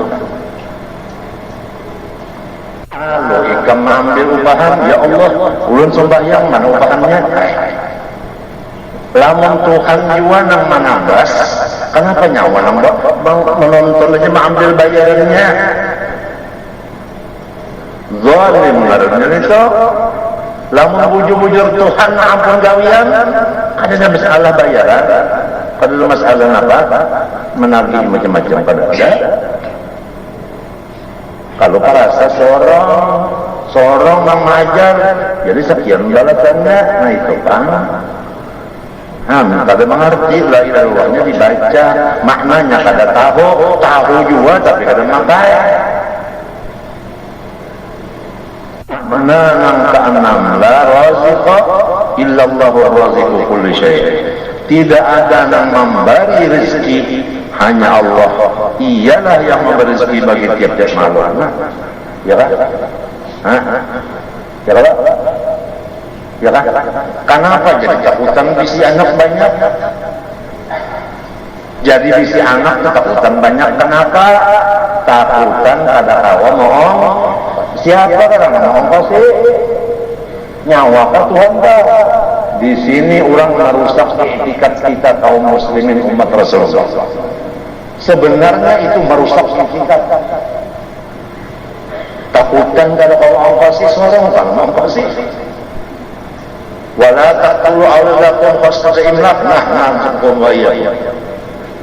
Lalu ikam ambil upahan, ya Allah, ulun sembahyang mana upahannya? Lamun Tuhan jiwa nang manabas, kenapa nyawa nang menonton aja mengambil bayarannya? Zalim ngarannya itu. Lamun bujur-bujur Tuhan ampun gawian, ada masalah bayaran, ada masalah apa? Menagih macam-macam pada ada. Kalau perasa sorong mengajar, jadi sekian balasannya, nah itu kan. Kada mengerti la ilaha illallahnya dibaca maknanya kada tahu juga tapi kada makai mana nang keenam la raziqa illallah raziqu kulli syai tidak ada yang memberi rezeki hanya Allah ialah yang memberi rezeki bagi tiap-tiap makhluk ya kan ya kan ya kan? Kenapa jadi takutan bisi anak banyak? Jadi bisi anak takutan banyak kenapa? Takutan kada kawa mohon. Siapa kan mohon pasti nyawa ka Tuhan ka. Di sini orang merusak etikat kita kaum muslimin umat Rasulullah. Sebenarnya itu merusak etikat. Takutan kada kawa pasti seorang kan pasti. Wala taqtulu auladakum khashyata imlaq, nahnukum wa iyyakum.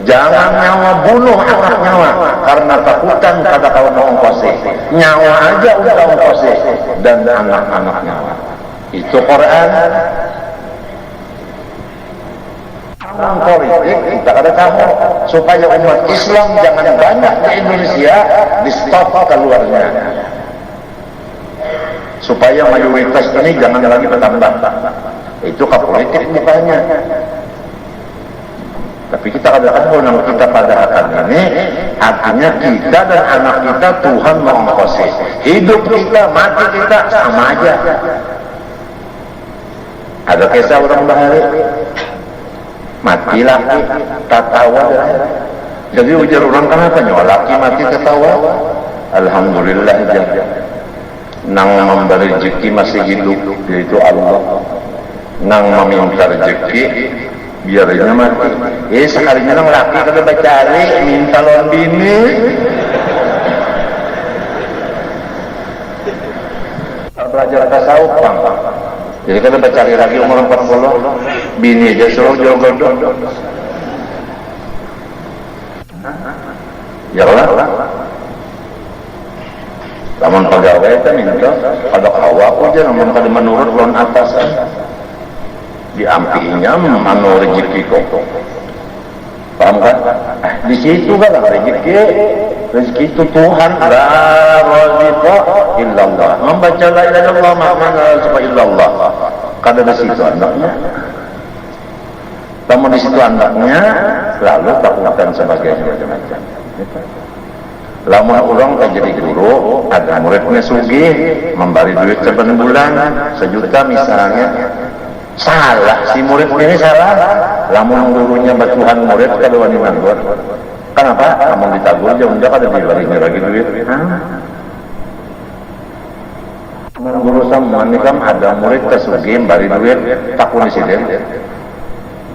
Jangan nyawa bunuh anak nyawa karena takutan pada kaum ongkose. Nyawa aja udah ongkose dan anak-anak nyawa. Itu Quran. Politik kita ada kamu supaya umat Islam jangan banyak di Indonesia di stop keluarnya, supaya mayoritas ini jangan lagi bertambah. Itu ke politik bukannya. Tapi kita katakan kalau kita pada akan ini artinya kita dan anak kita Tuhan mengongkosi. Hidup kita, mati kita sama aja. Ada kisah orang bahari mati laki tatawa. Jadi ujar orang kenapa nyawa laki mati tatawa? Alhamdulillah aja. Nang memberi rezeki masih hidup yaitu Allah. Nang meminta rezeki biarnya mati. Sekalinya nang laki kada bacari minta lawan bini. Belajar tasawuf bang. Jadi kada bacari lagi umur 40 bini aja suruh jodoh. Ya Allah. Lamun pegawai itu minta kada kawa aja namun kada menurut lawan atasan. Diampinya anu rezeki kok. Paham kan? Di situ kan rezeki itu Tuhan, la raziqa illallah. Membaca la ilaha illallah makna la illallah. Kada di situ anaknya. Namun di situ anaknya lalu takutan sebagainya macam-macam. Lamun orang tak jadi guru, ada muridnya sugih, memberi duit sebulan bulan, 1 juta misalnya. Salah, si murid ini salah. Lamun gurunya batuhan murid kada wani nanggur. Kenapa? Lamun ditagur aja udah kada dibalinya lagi duit. Guru sama ini kan ada murid kesugih bari duit takun di sini.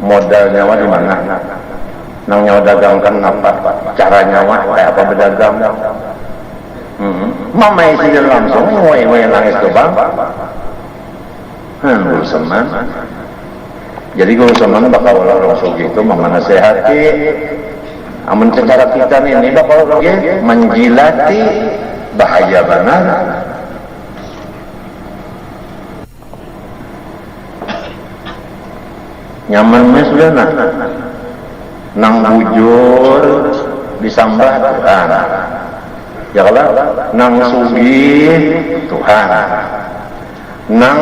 Modal nyawa di mana? Nang nyawa dagang kan apa? Cara nyawa kayak apa berdagang? Mama isi langsung, ngoy nangis ke bang. Guru seman. Jadi guru seman bakal orang sugih itu menasehati. Amun secara kita ini bakal menjilati bahaya benar. Nyamannya sudah nang bujur disambah Tuhan. Ya kalau nang sugih Tuhan. Nang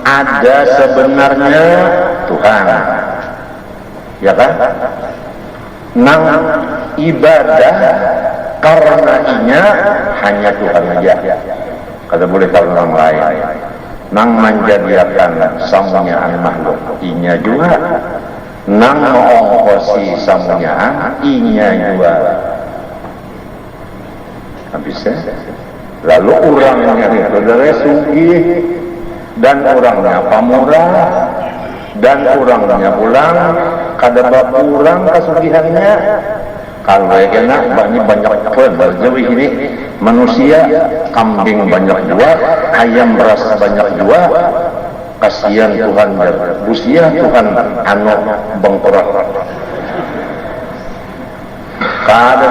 ada sebenarnya Tuhan, ya kan? Nang ibadah karenanya hanya Tuhan aja, kada boleh tahu orang lain. Nang menjadikan samunyaan makhluk, inya juga. Nang mengongkosi samunyaan, inya juga. Habisnya. Lalu orangnya itu dari sugih dan orangnya pamurah dan orangnya pulang kada kurang kesugihannya. Kalau kena banyak berjauh ini manusia kambing banyak juga, ayam beras banyak juga. Kasihan Tuhan busia Tuhan anu bengkorak. Kada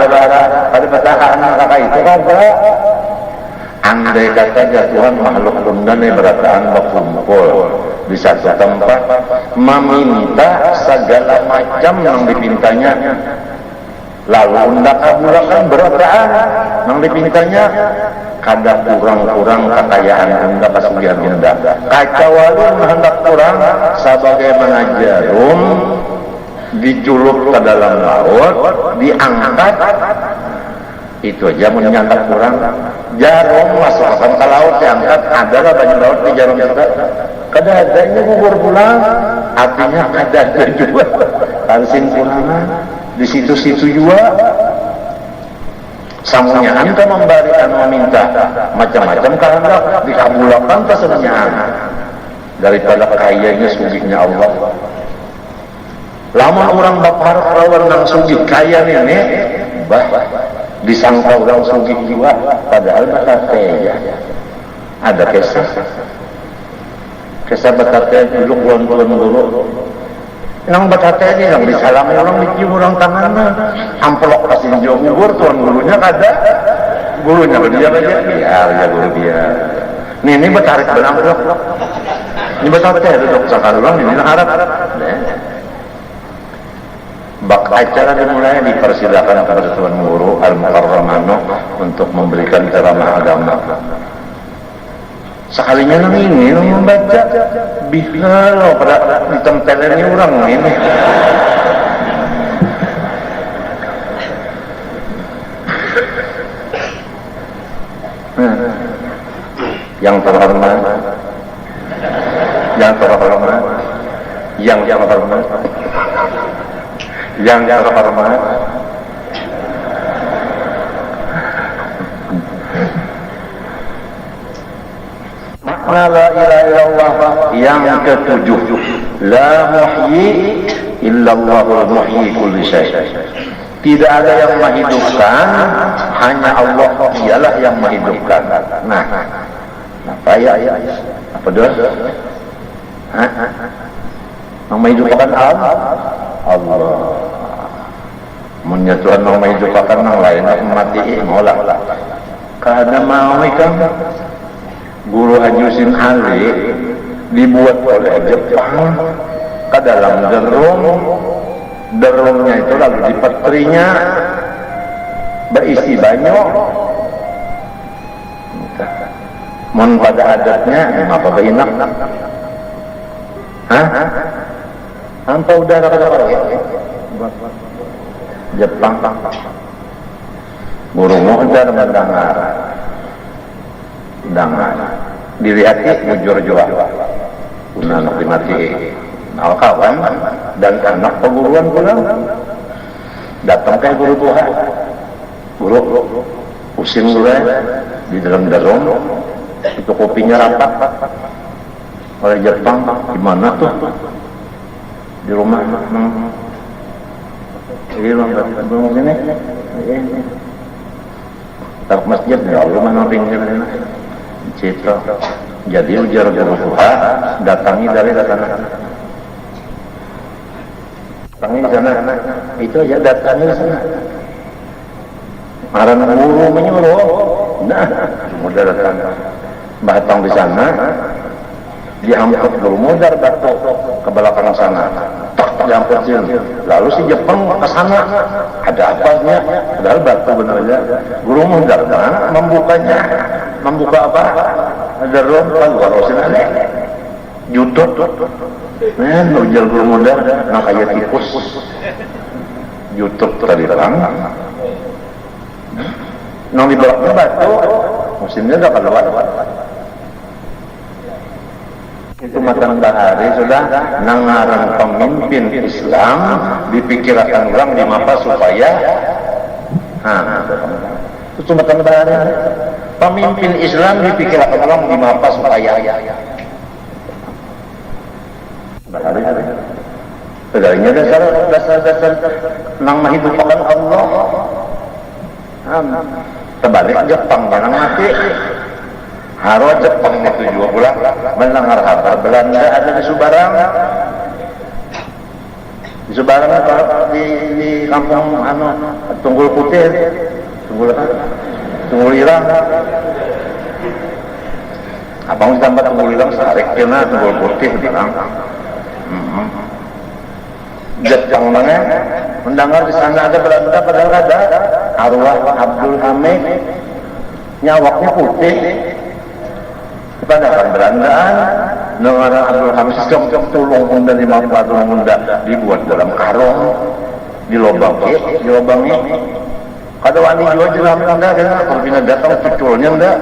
batahan kakak itu kada. Andai kata Tuhan makhluk undang berataan berkumpul di satu tempat meminta segala macam yang dipintanya, lalu undang kabulakan berataan yang dipintanya, kada kurang-kurang kekayaan undang kesugihan undang kacauan hendak kurang sebagaimana jarum diculuk ke dalam laut diangkat itu aja menyangkat kurang. Jarum masukkan ke laut diangkat, adalah banyak laut di jarum juga. Kada adanya gugur pulang, artinya kada ada juga. Harsin pulangan di situ-situ juga. Samunya anta memberi anu minta macam-macam karena dikabulkan kesenangan daripada kayanya sugihnya Allah. Lama orang bakar perawan nang sugih kaya ini, disangka orang sugih juga, padahal bakal kaya. Ada kisah Kesa batate duduk tuan guru. Nang batate ini nang disalami orang dicium orang tangannya. Amplok kasih jauh gugur tuan gurunya kada. Gurunya dia biar ya guru biar. Ini betarik belamplok. Ini batate duduk sakal orang ini harap. Bak acara dimulai dipersilakan kepada tuan guru Al-Mukarramano untuk memberikan ceramah agama. Sekalinya nang ini membaca bihal pada ditempelannya orang ini. Yang terhormat, yang terhormat, yang terhormat, yang terhormat. Makna la ilaha illallah yang ketujuh, la muhyi illallahul muhyi kulli syai'. Tidak ada yang menghidupkan, hanya Allah dialah yang menghidupkan. Nah, apa ya? Apa doa? Yang menghidupkan Allah. Menyatukan yang menghidupkan yang lain, mati ngolah. Karena mau ikan Guru Haji Husin Ali dibuat oleh Jepang ke dalam derungnya itu lalu dipetrinya berisi banyu. Mon pada adatnya apa bainak? Hampa udara kata Jepang. Guru Muhdar mendengar. Dilihat jujur juga anak dimati kawan dan anak perguruan pulang datang ke guru Tuhan guru pusing dulu di dalam itu kopinya rapat oleh Jepang. Gimana tuh di rumah belum ini tak masjid ya Allah mana pinggir Citra. Jadi ujar guru Tuhan datangi dari sana. Datangi di sana. Itu aja datangi di sana. Marah guru menyuruh. Nah, mudah datang. Batang di sana. Diangkut guru mudar batu ke belakang sana. Diangkutin. Lalu si Jepang ke sana. Ada apanya? Padahal batu benar aja. Guru mudar membukanya. Membuka apa? Ada rompal warosin aneh. Jutut. Ujar guru mudar nang kayak tikus. Jutut tadi terang. Nang di belakang batu. Musimnya udah keluar. Itu matang bahari sudah nangarang pemimpin Islam dipikirkan orang di mapa supaya itu matang bahari pemimpin Islam dipikirkan orang di mapa supaya bahari segalanya dasar nang menghidupkan Allah terbalik Jepang jangan mati. Haro Jepang itu juga pula mendengar kabar Belanda ada di Subarang. Di Subarang di kampung Tunggul Putih, Tunggul Irang. Abang ditambah Tunggul Irang sarik kena Tunggul Putih bilang. Jepang mana? Mendengar di sana ada Belanda padahal ada arwah Abdul Hamid nyawaknya putih. Padahal Belandaan Nengara Abdul Hamid sistem tulung munda 50 munda dibuat dalam karung dilobangnya kada wani juga jelas anda kalau bina datang cuculnya enggak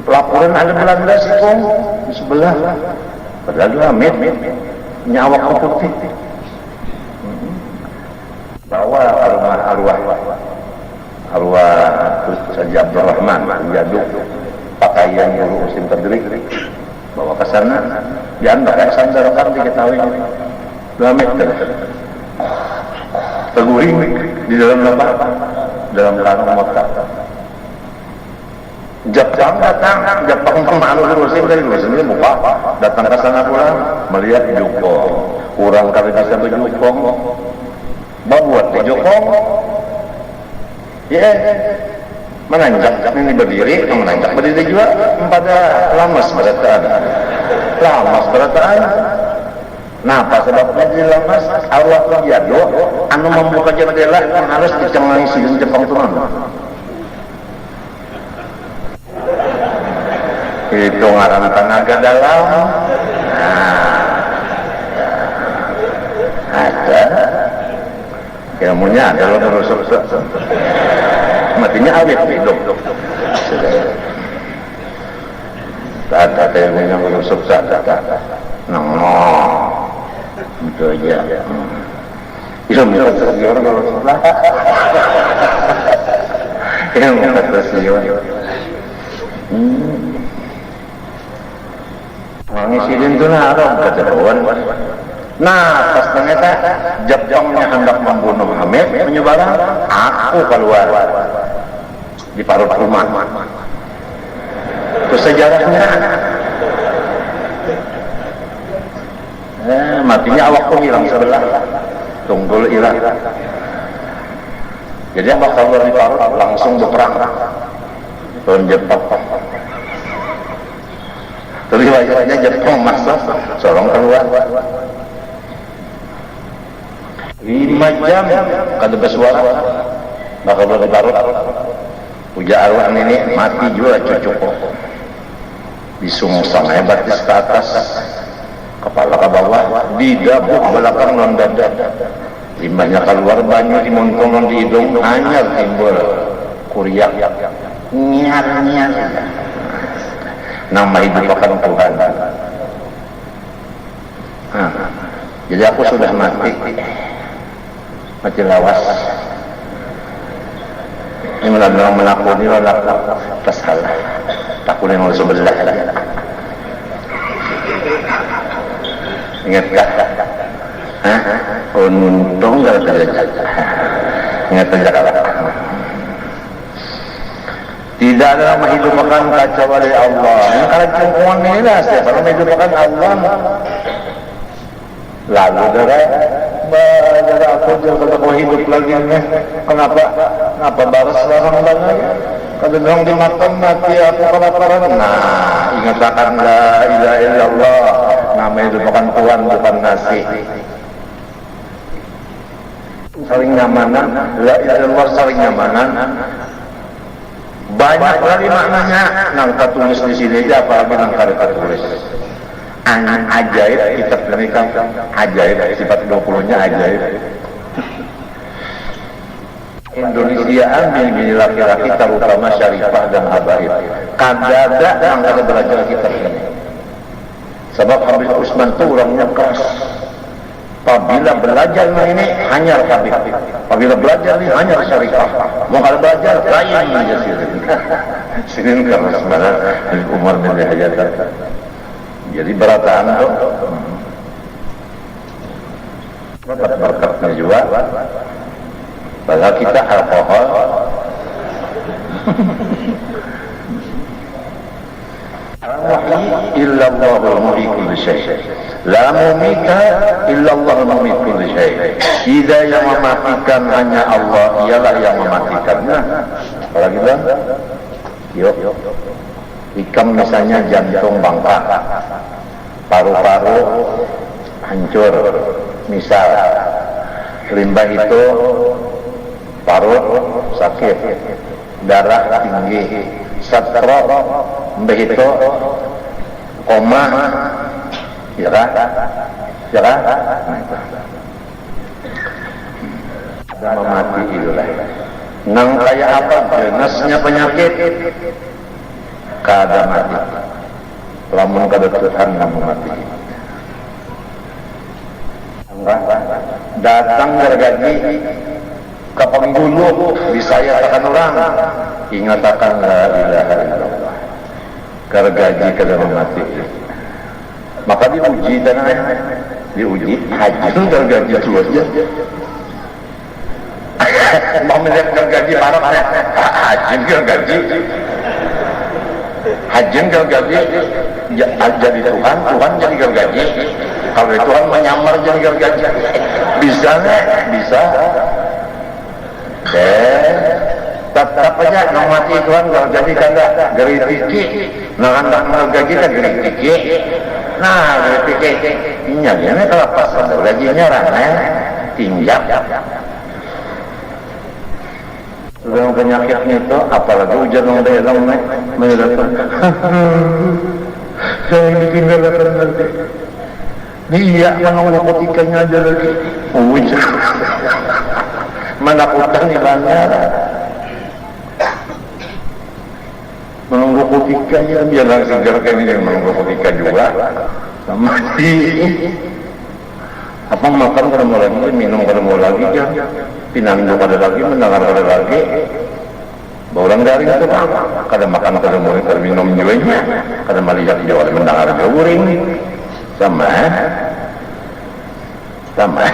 pelaporan ada Belanda sikong di sebelah padahal Hamid nyawa putih bawa arwah Saja Abdurrahman jaduk pakaian guru Muslim terdiri bawa ke sana jangan pakai sandal kan diketahui 2 meter terguling di dalam dalam karung motor Jepang datang, Jepang pemalu Muslim dari Muslim buka, datang ke sana pulang melihat Jukong. Kurang kali bisa berjukong, buat di Jukong, ya menanjak ini berdiri, menanjak berdiri juga pada lamas berataan. Nah, apa sebabnya di lamas? Allah yado, anu membuka jendela yang harus dicengangi si Jepang turun. Itu ngaran tenaga dalam. Nah, ada ilmunya ada lo merusuk matinya awet hidup ada ilmunya merusuk ada itu aja ilmu tersiur kalau sebelah ilmu tersiur ngisirin itu nah ada kejauhan. Nah pas ternyata Jepangnya hendak membunuh Hamid menyebarang aku keluar di parut rumah itu sejarahnya matinya awakku hilang sebelah tunggul hilang jadi abak keluar di parut langsung berperang tahun Jepang. Terus wajahnya Jepang masuk, sorong keluar 5 jam kada bersuara bakal berlarut uja arwah ini mati juga cucuk disungsang hebat di atas kepala ke bawah didabuk belakang non dada limbahnya keluar banyu dimontongan di hidung hanyar timbul kuriak nyar nama hidup akan Tuhan. Jadi aku sudah mati lawas. Ini melalui melakoni pas salah. Takut yang sebelah lah. Ingatkah? Untung gak terjadi. Ingat terjadi. Tidak ada yang menghidupkan kecuali Allah. Yang kalau cungkuan ini lah, siapa yang menghidupkan Allah? Lalu darah aku jangan kau hidup lagi nih. Kenapa baras larang banget? Kalau dong dimakan mati aku kelaparan. Nah, ingatkan la ilaha illallah. Nama hidupkan Tuhan bukan nasi. Saling nyamanan, la ilaha illallah saling nyamanan. Banyak lagi maknanya nangka tulis di sini aja apalagi nangka tulis angin ajaib kitab mereka ajaib sifat 20-nya ajaib Indonesia ambil laki-laki terutama syarifah dan habaib kadada nangka belajar kitab ini sebab Habib Usman itu orangnya keras. Apabila belajar ini hanya Habib. Apabila belajar ini hanya syarifah. Mau kalau belajar lain aja sini keras banget Umar bin Hajar. Jadi berataan tuh. Berkatnya juga. Bahwa kita alkohol. Illallahul muhyi kulli syai'. La mumita illallah mumit kulli syai'. Tidak yang mematikan hanya Allah, ialah yang mematikannya. Apalagi bang? Yuk. Ikam misalnya jantung bangkak, paru-paru hancur, misal limbah itu parut sakit, darah tinggi, stroke, begitu koma, ada mati itulah. Nang kayak apa jenasnya penyakit, kada mati. Lamun kada Tuhan kamu mati. Datang gergaji ke penggulu disaya akan orang, ingatakan la ilaha illallah. Gergaji kada mati. Maka diuji tanahnya, diuji haji gergaji itu aja. Mau melihat gergaji parah haji gergaji. Hajin gergaji jadi Tuhan, Tuhan jadi gergaji. Kalau Tuhan menyamar jadi gergaji, bisa nggak? Bisa. Tetap aja nang mati Tuhan gergaji kagak geritiki, nangandang gergaji kan geritiki. Nah geritiki, nyanya kalau pas gergajinya rana tinjak. Yang penyakitnya itu, apalagi hujan yang dalam menyedarkan. Saya ditinggalkan nanti. Dia menangkut ikannya aja lagi. Hujan. Menakutkan ikannya. Menangkut ikannya, biar langsung segarkan ini yang menangkut ikan juga. Mati. Apa makan kada mau lagi, minum kada mau lagi kan? Pinandu kada lagi, mendengar kada lagi. Baulang garing itu kan? Kada makan kada mau, kada minum juga, kada melihat juga, kada mendengar juga uring. Sama, sama.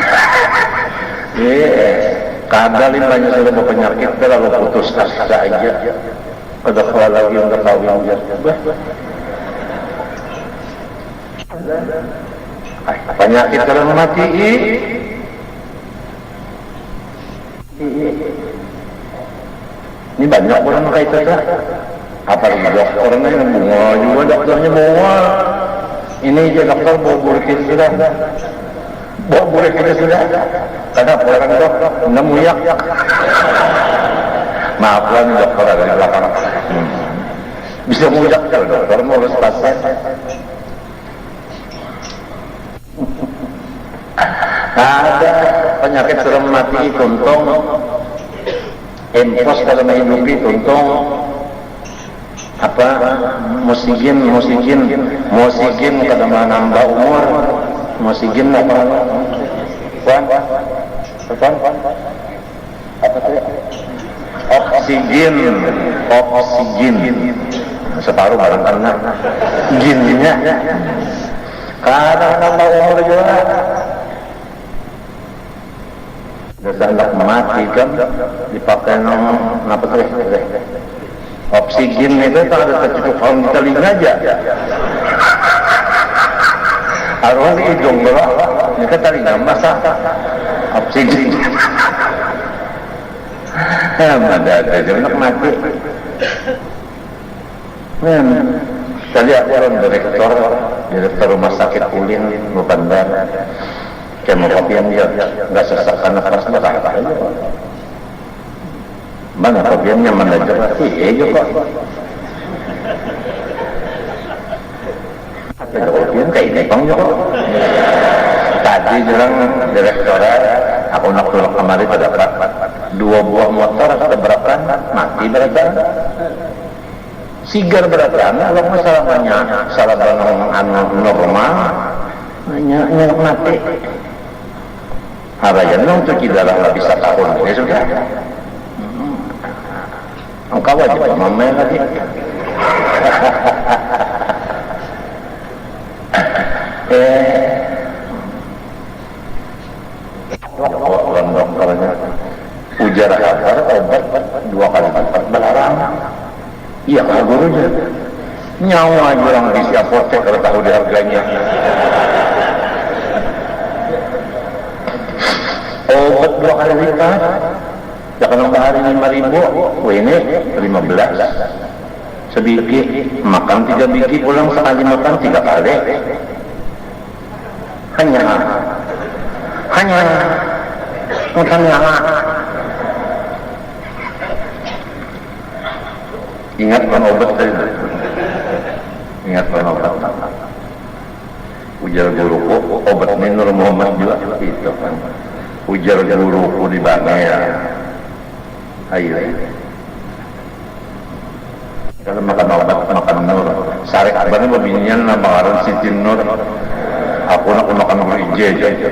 Kada limbahnya sudah berpenyakit, kalau putus asa aja. Kada kala lagi yang ketahui aja. Penyakit kalau mati ini banyak orang kayak itu kan, apalagi dokternya yang bunga juga, dokternya bunga ini aja dokter bawa burikin sudah, bawa burikin sudah, karena orang dokter nemuyak maaflah nih dokter ada di belakang bisa muyak kalau dokter mau urus pasien. Ada penyakit serem mati tuntung, empos kalau menghidupi tuntung, apa musigin kada menambah umur, musigin apa? Puan, apa tadi? Oksigen, separuh barang karena ginnya, karena nambah umur juga. Dasar anak mati kan dipakai apa tuh? Oksigen itu tak ada tercukupan di telinga aja. Arwah di hidung bawah, ini kan telinga masa oksigen. Ada anak mati. Tadi aku orang direktur rumah sakit Ulin Bandar. Kemokopian dia nggak sesak karena panas bakal aja. Mana kopiannya mana jelas? Iya kok. Ada kopian kayak ini bang kok. Tadi bilang direktorat, aku nak pulang kemari terdapat 2 buah motor keberatan mati beratan. Sigar beratan, kalau masalahnya salah bangun normal, nyak mati. Harayan nong cuci darah lah bisa tahun, ya sudah. Engkau wajib memain lagi. Orang dokternya ujar kabar obat 2 kali lipat melarang. Iya kalau gurunya nyawa aja orang di apotek kalau tahu di harganya. Obat 2 kali lipat, jangan nambah hari 5.000, ini 15. Sebiji, makan 3 biji, pulang sekali makan 3 kali. Hanya ingat kan obat tadi, ingat kan obat. Ujar guruku, obat ini Nur Muhammad juga itu kan. Ujar guruku di Bangaya. Ayo. Kalau makan obat, makan Nur. Sarek abang beginian nama orang Siti Nur. Aku nak makan gereja aja.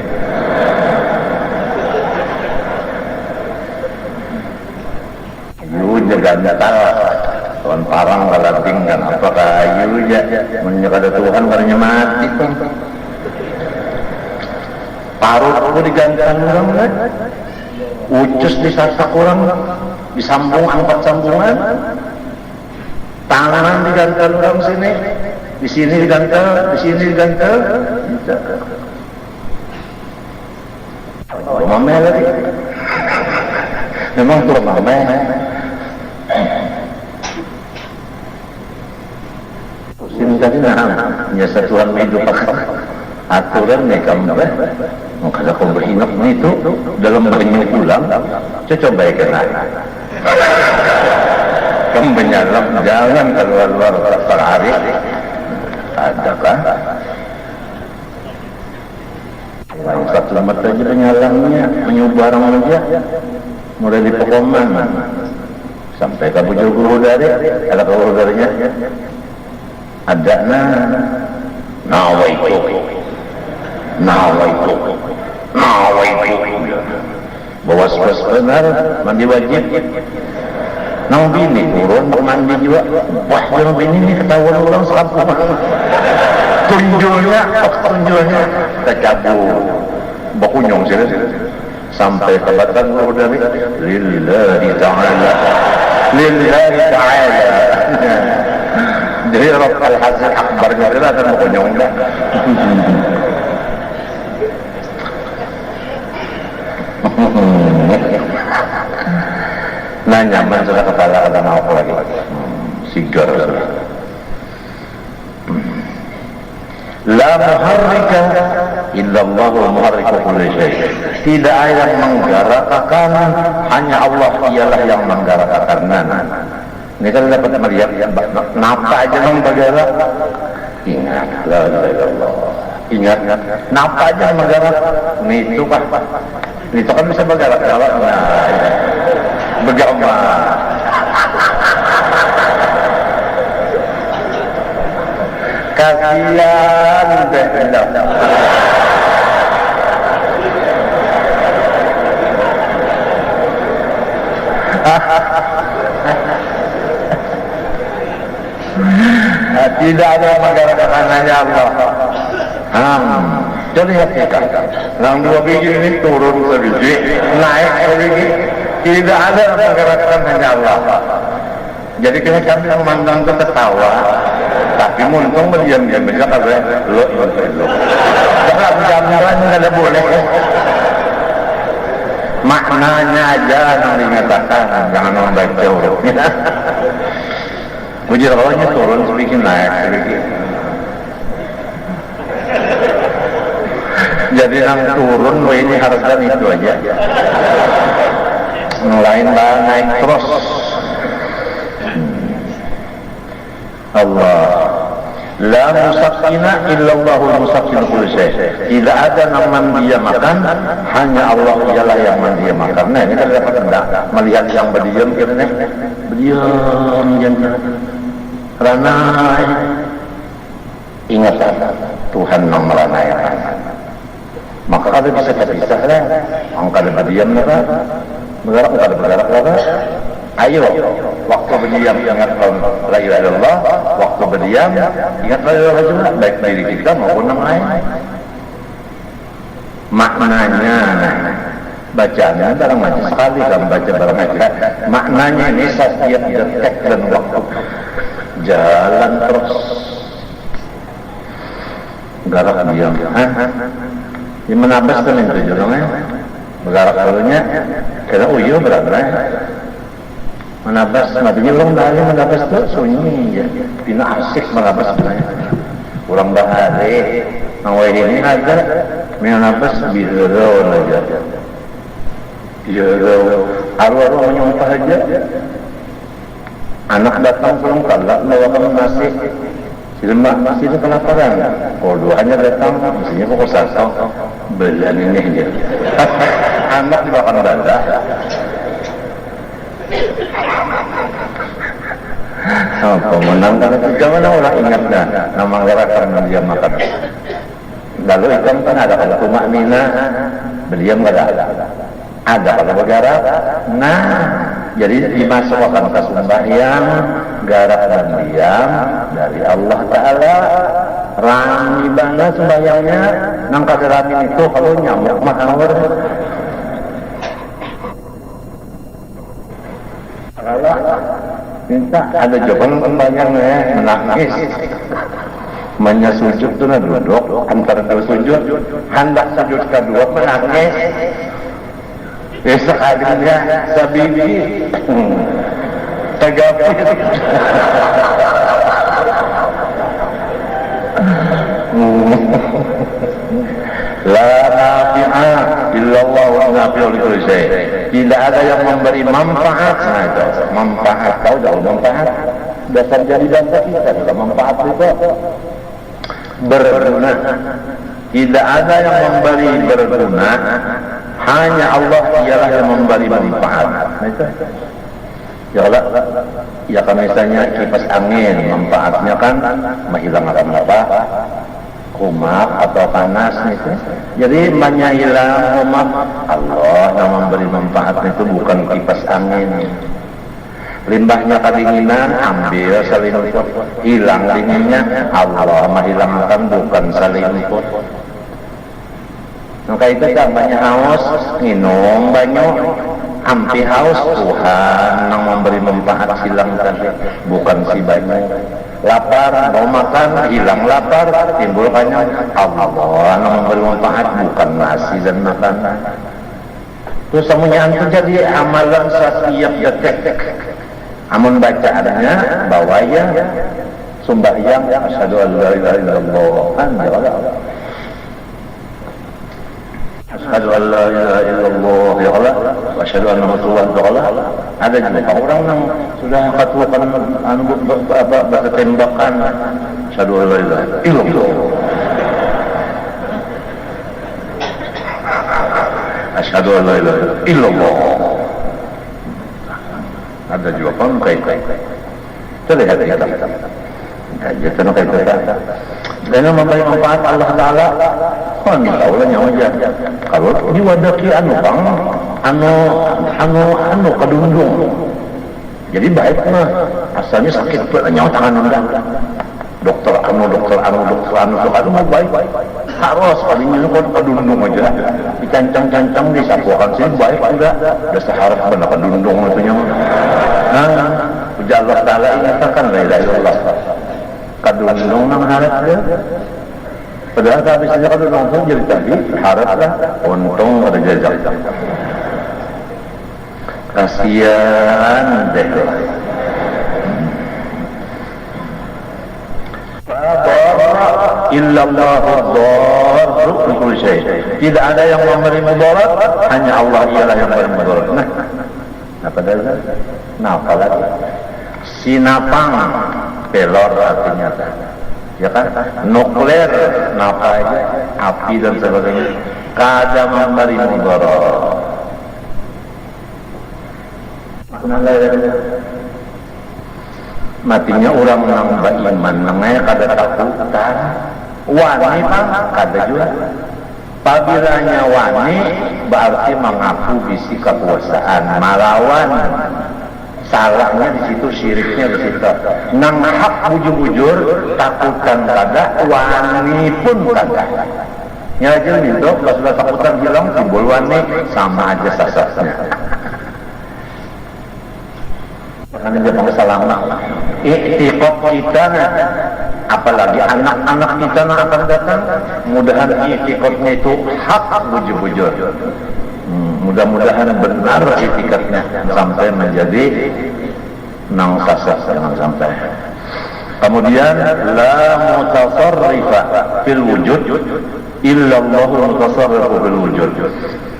Lu jaga tahu. Tuhan parang kalau tinggal apa kayu ya. Menyekada Tuhan karena mati kan. Paruh aku digantikan orang kan, ucus disasak orang, disambung angkat sambungan, Tangan digantel orang sini, di sini digantel, di sini digantel. Mame lagi. Memang tuh mame. Sini tadi nyasa Tuhan hidup aturan nih kamu kalau kau berhinap itu dalam banyak ulang, coba ya kena. Kamu menyalam jangan keluar-luar per hari. Adakah? Yang satu lembat aja penyalamnya, menyebarang aja, mulai di Pekoman sampai ke Bujur dari, ada Bujur darinya, ada nawaitu, bawa spas benar, mandi wajib. Nang bini turun mandi juga. Wah, yang bini ini ketahuan orang sekampung. Tunjulnya tercabut. Bakunyong sih. Sampai ke batang dari lillahi ta'ala. Jadi Rabbul Hasil Akbarnya itu akan bakunyongnya. Nah nyaman sudah kepala kata mau lagi sigar la muharrika illallah muharriku kulli syai. Tidak ada yang menggerakkan, hanya Allah ialah yang menggerakkan. Ini kan dapat melihat napa aja yang bergerak. Ingat la ilaha illallah. Ingat napa aja yang bergerak. Itu kan itu kan bisa bergerak kalau bergambar. Kasihan tidak ada yang menggerakkan hanya Allah. Jadi kita yang dua biji ini turun sebiji, naik sebiji. Tidak ada yang menggerakkan hanya Allah. Jadi kami memandang itu ketawa, tapi muntung berdiam-diam saja kalau lo. Jangan jaminan nggak ada boleh. Maknanya aja yang dinyatakan, jangan membaca hurufnya. Bujur awalnya turun sedikit naik sedikit. Jadi yang turun ini harga itu aja. Lain naik terus. Allah la musaqqina illallahul musaqqin kulli syai. Tidak ada nama mendiamakan, hanya Allah ialah yang mendiamakan. Nah, ini kan dapat melihat yang berdiam kiranya berdiam jangan ranai. Ingat Tuhan yang meranaikan. Maka kalau bisa terpisah lah, angka berdiam lah, bergerak lah. Ayo, waktu berdiam ingat la ilaha illallah, waktu berdiam ingat la ilaha illallah, baik diri kita maupun yang lain. Maknanya, bacaannya barang macam sekali kan baca barang aja. Maknanya ini setiap detik dan waktu jalan terus, gerak diam. Di menabas kan itu judulnya, bergerak dulunya, kena uyu berapa? Menabas, nabinya orang bahari menabas itu sunyi ya, tidak asik menabas sebenarnya. Kurang bahari, nawai ini ada, menabas biro aja. Biro, arwah menyumpah aja. Anak datang pulang kalak, bawakan nasi. Silembah masih itu kelaparan. Kodohannya datang, mestinya pokok sasau, belan ini aja. Anak dimakan dada. Pemenang kan itu mana orang ingat dah nama gerakan dia makan. Lalu ikan kan ada kalau tumak mina berdiam nggak ada kalau bergerak. Nah jadi dimasukkan ke sembahyang gerak dan diam dari Allah Taala. Rami banget sembahyangnya nang kaderamin itu kalau nyamuk makan Allah. Minta ada jawaban pembayang menangis. Manya sujud tu na duduk antara dua sujud, hendak sujud kedua menangis. Sekalinya sabibi tegapin. La nafi'a illallah wa nafi'ul kulli syai'. Tidak ada yang memberi manfaat. Nah itu, manfaat. Tahu tak manfaat? Dasar jadi dasar kita juga manfaat itu berguna. Tidak ada yang memberi berguna, hanya Allah ialah yang memberi manfaat. Nah itu. Ya kan misalnya kipas angin, manfaatnya kan menghilangkan apa? Kumat atau panas itu. Jadi hilang kumat, Allah yang memberi manfaat itu bukan kipas angin. Limbahnya kedinginan, ambil selimut, hilang dinginnya, Allah menghilangkan bukan selimut. Maka itu namanya haus, minum banyak, ampi haus, Tuhan yang memberi manfaat hilangkan, bukan si banyak. Lapar, mau makan, hilang lapar, timbulkannya Allah yang memberi manfaat, bukan nasi dan makanan. Terus semuanya itu jadi amalan setiap detik. Amun bacaannya, bawanya, sembahyang, asyhadu an la ilaha illallah, asyhadu an la ilaha illallah, ya Allah, wa asyhadu anna Muhammadan rasulullah. Ada juga orang yang sudah fatwakan bahasa tembakan, asyhadu an la ilaha illallah, asyhadu an la ilaha illallah. Ada juga kan kayak terlihat kita kayak itu karena memberi manfaat Allah Taala kan tahu lah nyawa aja. Kalau ini wadaki anu kedundung, jadi baik mah asalnya sakit nyawa tangan undang dokter anu mau baik harus palingnya kan kedundung aja dicancang-cancang disapukan sini baik juga udah seharap benar kedundung itu nyawa. Allah Ta'ala ingatkan la ilaha illallah kedundung nang harap dia padahal habisnya kedundung itu jadi tadi harap lah untung ada jajak kasihan deh lah. Illallahu dharru bi kulli syai'. Tidak ada yang memberi mudarat, hanya Allah ialah yang memberi mudarat. Nah padahal kalau sinapang pelor artinya ya kan, nuklir napa aja, api dan sebagainya, kada memberi mudarat. Matinya orang yang beriman namanya kada takutan wani bang kada juga pabilanya wani berarti mengaku bisi kekuasaan malawan salahnya di situ, syiriknya di situ. Nang hak bujur-bujur takutan kada wani pun kada nyajil itu kalau sudah takutan hilang timbul wani sama aja sasasnya. Karena dia mengesalama iktikot kita, apalagi anak-anak kita yang akan datang, mudahan iktikotnya itu hak bujur-bujur. Mudah-mudahan benar iktikotnya sampai menjadi nang sasas, jangan sampai. Kemudian la mutasarrifa fil wujud illallahu mutasarrifu fil wujud.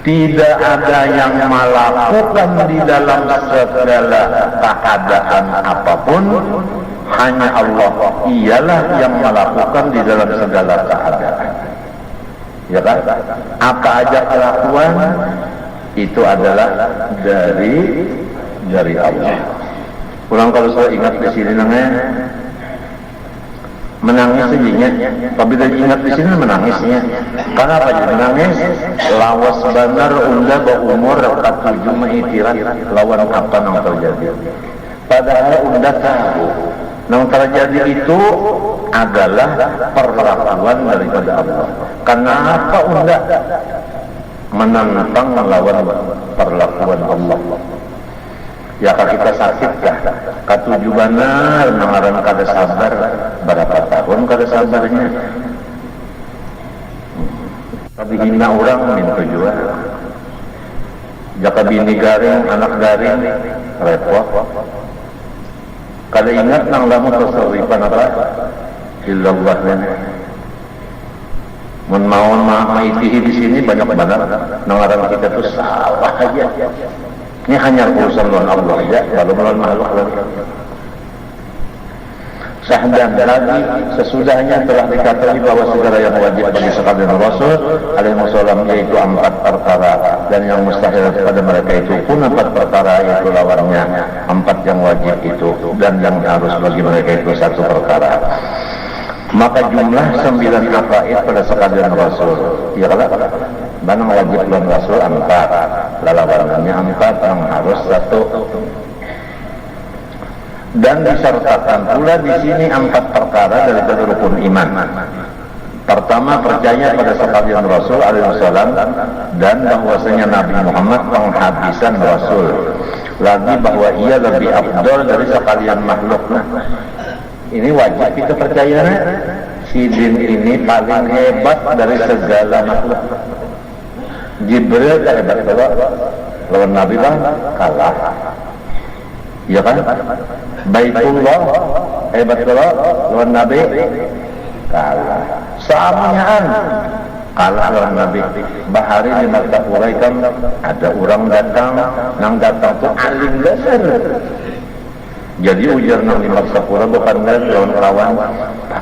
Tidak ada yang melakukan di dalam segala keadaan apapun, hanya Allah ialah yang melakukan di dalam segala keadaan. Ya kan? Apa aja kelakuan itu adalah dari Allah. Pulang kalau saya ingat di sini namanya menangis sejinya, tapi dia ingat di sini menangisnya. Karena apa jadi menangis? Lawas benar unda berumur 7 mengiktiran lawan apa yang terjadi. Padahal unda tahu yang terjadi itu adalah perlakuan daripada Allah. Kenapa unda menantang melawan perlakuan Allah? Ya kalau kita sakit kah? Katuju benar mengarang kada sabar berapa tahun kada sabarnya. Tapi hina orang minta jual. Jaka bini garing, anak garing, repot. Kada ingat nang lamu tasawifan apa? Illallah lana. Mun mau maitihi di sini banyak banget. Nangarang kita tuh salah aja. Ini hanya urusan lawan Allah aja, kalau melawan makhluk lagi. Sahdan lagi sesudahnya telah dikatakan bahwa segala yang wajib bagi sekalian Rasul alaihi wasallam yaitu 4 perkara, dan yang mustahil pada mereka itu pun 4 perkara, yaitu lawannya 4 yang wajib itu, dan yang harus bagi mereka itu 1 perkara. Maka jumlah 9 hafaid pada sekalian Rasul. Ya kalau banang wajib lawan Rasul 4, lawannya 4 yang harus 1. Dan disertakan pula di sini 4 perkara dari rukun iman. Pertama, percaya pada sekalian Rasul alaihi wasallam, dan bahwasanya Nabi Muhammad penghabisan Rasul. Lagi bahwa ia lebih afdal dari sekalian makhluk. Ini wajib kita percaya. Si jin ini paling hebat dari segala makhluk. Jibril hebat kalau lawan Nabi bang kalah. Ya kan? Baitullah hebat kalau lawan Nabi kalah. Samian kalah lawan Nabi. Bahari di Makkah uraikan ada orang datang, nang datang tuh alim besar. Jadi ujar nang di Makkah bukan lawan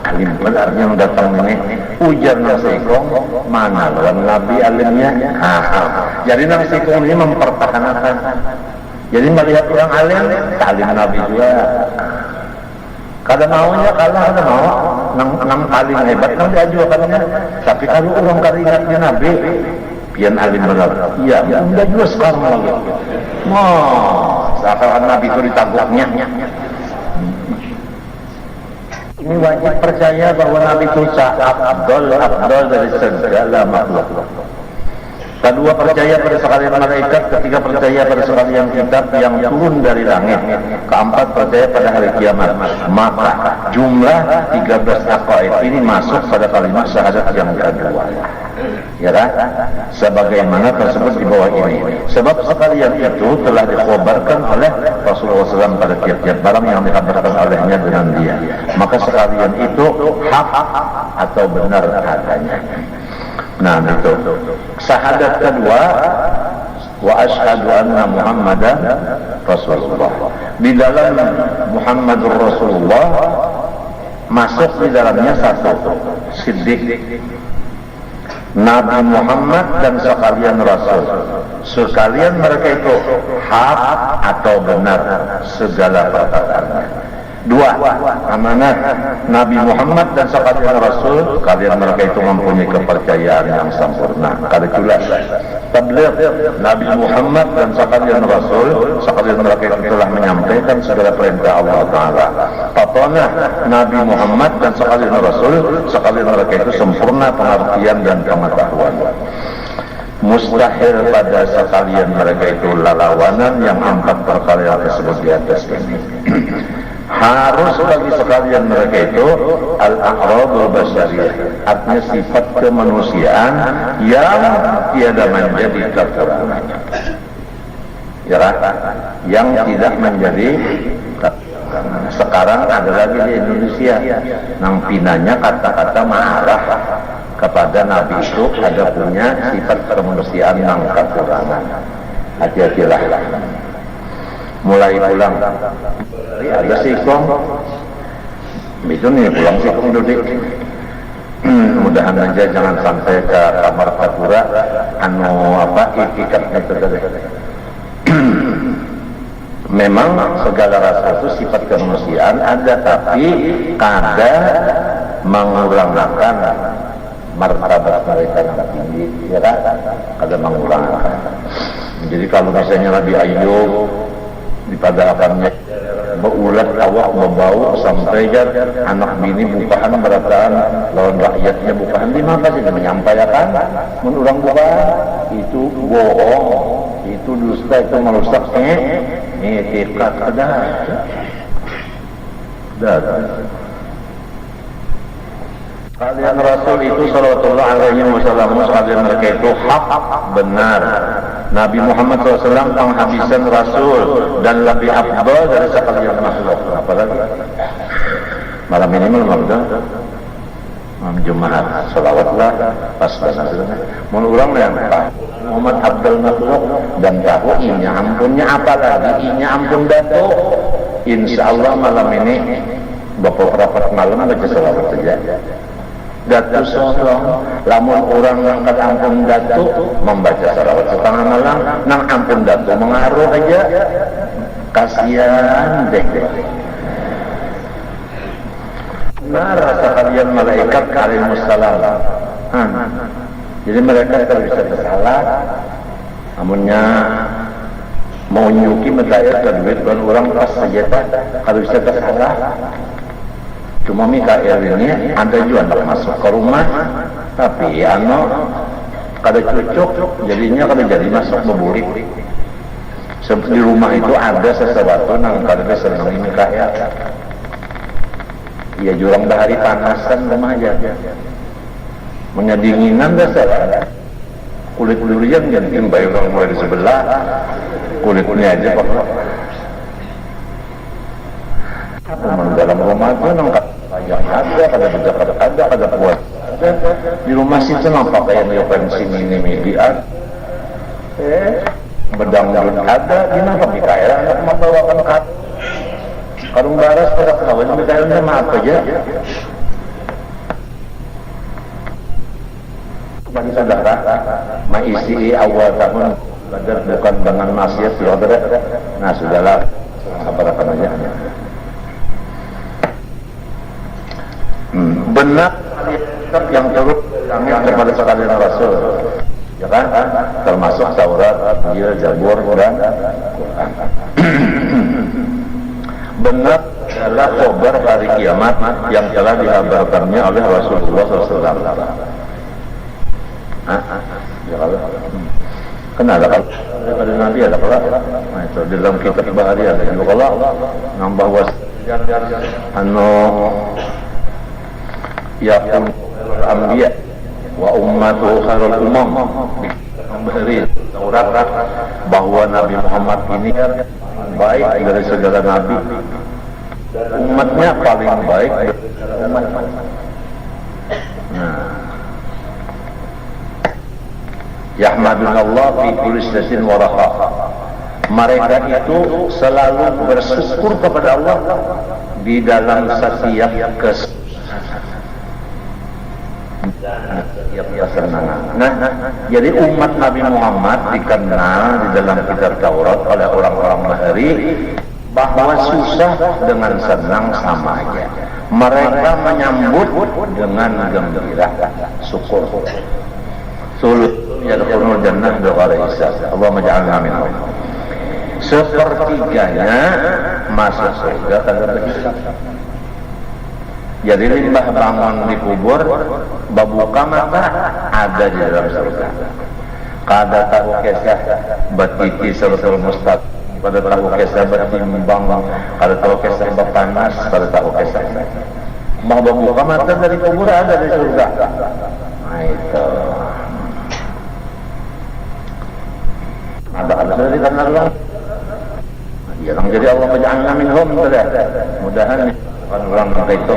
alim benar yang datang ini. Ujar nang Sikong mana lawan Nabi alimnya. Jadi nang Sikong ini mempertahankan. Jadi melihat orang alim, talim Nabi juga. Kadang maunya kalah, kadang mau nang alim hebat, nang diajukannya. Tapi kalau orang keringatnya Nabi, pian alim benar. Iya, udah juga sekarang lagi. Seakan Nabi itu ditangkapnya. Ini wajib percaya bahwa Nabi itu afdal dari segala makhluk. Kedua, percaya pada sekalian malaikat. Ketiga, percaya pada sekalian kitab yang turun dari langit. Keempat, percaya pada hari kiamat. Maka jumlah 13 aqaid ini masuk pada kalimat syahadat yang kedua. Ya kan? Sebagaimana tersebut di bawah ini. Sebab sekalian itu telah dikhabarkan oleh Rasulullah SAW pada tiap-tiap barang yang dikabarkan olehnya dengan dia. Maka sekalian itu hak atau benar adanya. Nah itu syahadat kedua, wa asyhadu anna Muhammadan Rasulullah. Di dalam Muhammadur Rasulullah masuk di dalamnya 1 siddiq, Nabi Muhammad dan sekalian Rasul. Sekalian mereka itu hak atau benar segala perkataannya. 2, amanah Nabi Muhammad dan sekalian Rasul. Kalian mereka itu mempunyai kepercayaan yang sempurna. Kali itulah tabligh Nabi Muhammad dan sekalian Rasul. Sekalian mereka itu telah menyampaikan segala perintah Allah Ta'ala. Patonah Nabi Muhammad dan sekalian Rasul. Sekalian mereka itu sempurna pengertian dan pengetahuan. Mustahil pada sekalian mereka itu lalawanan yang 4 perkara yang tersebut di atas ini. Harus bagi sekalian mereka itu al-a'radul basyariyah, artinya sifat kemanusiaan yang tiada menjadi kekurangan. Ya, yang tidak menjadi kekurangan. Sekarang ada lagi di Indonesia nang pinanya kata-kata marah kepada Nabi itu ada punya sifat kemanusiaan yang kekurangan. Hati-hatilah. Mulai pulang ada Sikong itu nih pulang Sikong duduk. Mudahan aja jangan sampai ke kamar Kapura ikat itu tadi. Memang segala rasa itu sifat kemanusiaan ada, tapi kada mengurangkan martabat mereka yang tinggi, ya kan? Kada mengurangkan. Jadi kalau misalnya Nabi Ayub di pada akamnya beulah awak membau sampai jar anak bini bukaan berataan lawan rakyatnya bukaan di mana sih menyampaikan menurang bukaan itu bohong, itu dusta, itu merusak etikat ada. Kalian Rasul itu sallallahu alaihi wasallam sekalian mereka itu hak benar. Nabi Muhammad SAW penghabisan Rasul dan lebih afdal dari sekalian makhluk. Apalagi malam ini malam malam Jumat salawatlah pas banget. Mun urang yang Muhammad Abdul makhluk dan tahu inya ampunnya apalagi inya ampun datu. Insyaallah malam ini Bapak rapat malam baca salawat saja. Datu sosong, lamun orang ngangkat ampun datu membaca salawat setengah malam, nang ampun datu mengaruh aja, kasihan deh. Nah rasa kalian malaikat alaihissalam, jadi mereka tidak bisa bersalah, namunnya mau nyuki medaya ke duit dan orang pas saja kalau bisa bersalah. Cuma Mikael ini ada juga nak masuk ke rumah, tapi kada cocok, jadinya kada jadi masuk beburik. Di rumah itu ada sesuatu yang kada senang Mikael. Ia jurang dah hari panasan rumah aja. Menyadinginan dah salah. Kulit durian yang bayi orang mulai di sebelah, kulitnya aja pokok. Dalam rumah itu nangkat yang ada kada puas. Di rumah situ nampak kayak referensi ini media. Bedang ada, kenapa Mikael anak membawakan karung baras pada kawan Mikaelnya maaf aja. Bagi saudara, maisi awal tahun belajar bukan dengan maksiat saudara. Nah sudahlah, sabarkan aja. Benar yang turut yang kepada sekalian Rasul, ya kan? Termasuk Taurat, Injil, Zabur, dan Quran. Benar adalah kabar hari kiamat yang telah dihabarkannya oleh Rasulullah SAW. Ya kalau kenal kalau ada Nabi ada kalau itu dalam kitab bahari ada yang kalau nambah yakun al-anbiya wa ummatuhu khairul umam memberi Taurat bahwa Nabi Muhammad ini baik dari segala nabi, umatnya paling baik dari umat. Yahmadunallah fi kulli sasin wa raha. Mereka itu selalu bersyukur kepada Allah di dalam setiap kesenangan. Nah, jadi umat Nabi Muhammad dikenal di dalam kitab Taurat oleh orang-orang Bahari bahwa susah dengan senang sama aja. Mereka menyambut dengan gembira, syukur. Sulut yadkhulul jannah bighairi hisab. Allahumma ja'alna minhum. Sepertiganya masuk surga tanpa hisab. Jadi limbah bangun di kubur, babuka mata ada di dalam surga. Kada tahu kisah batiki selatul mustaq. Kada tahu kisah batimbang, kada tahu kisah bapanas, kada tahu kisah. Babuka mata dari kubur ada di surga. Nah itu. Ada dari tanah Allah. Ya, jadi Allah menjadikan minhum mudahan orang itu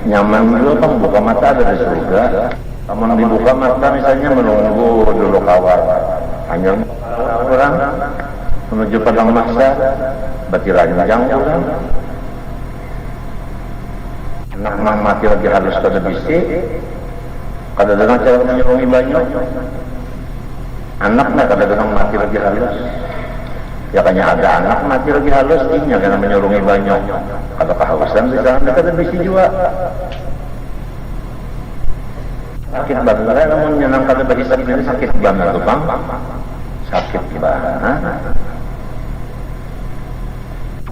nyaman dulu bang, buka mata ada di surga. Namun dibuka mata misalnya menunggu dulu kawan, hanya orang menuju padang mahsyar, berarti ranjang orang. Anak mati lagi halus kada bisi, kada dengar cara menyerungi banyak. Anaknya kada dengar mati lagi halus. Ya kanya ada anak mati lagi halus, inya kena menyurungi banyak. Kata kehausan di sana mereka dan bisi juga. Sakit banget, namun nyenang kata bagi sakit ini sakit banget tuh bang. Sakit banget.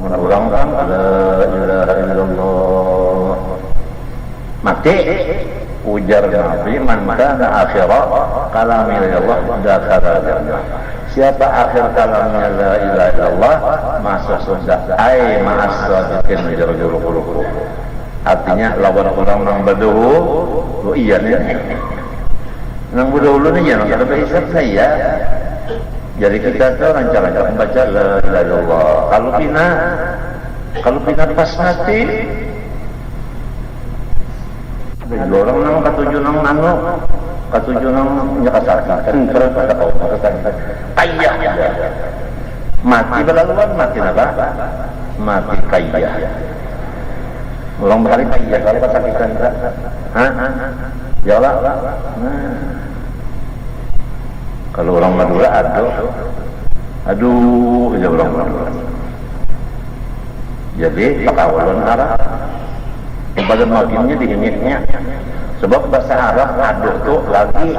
Orang-orang la ilaha illallah mati ujar Nabi man kana akhirah kalamnya Allah dakhala jannah. Siapa akhir kalamnya la ilaha illallah masuk surga. Ai ma'as sadiqin jarjul qulub. Artinya lawan orang nang baduhu oh iya nih nang baduhu nih ya kada hisab saya. Jadi kita tuh lancar-lancar membaca la ilaha illallah. Kalau pina pas mati orang nang katujuh nang nyakasarkan terus pada kau katakan kaya mati belaluan mati apa mati kaya ulang balik kaya kalau kesakitan ya Allah kalau orang Madura aduh ya orang Madura jadi pakawalan arah pada makinnya dihingitnya sebab bahasa Arab aduh tuh lagi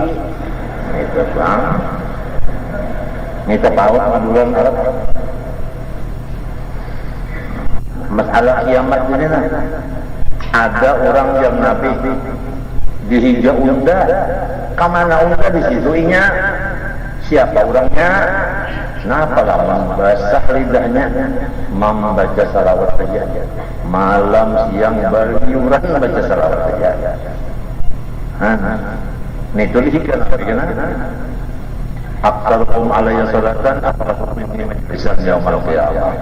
itu bang ini tahu Maduran Arab masalah kiamat ini lah ada orang yang Nabi dihijau unta kemana unta di situ inya siapa orangnya kenapa lah membasah lidahnya membaca salawat saja malam siang berliuran baca salawat saja ini tuliskan aktarukum alaiya salatan aktarukum minni majlisan yaumal qiyamah.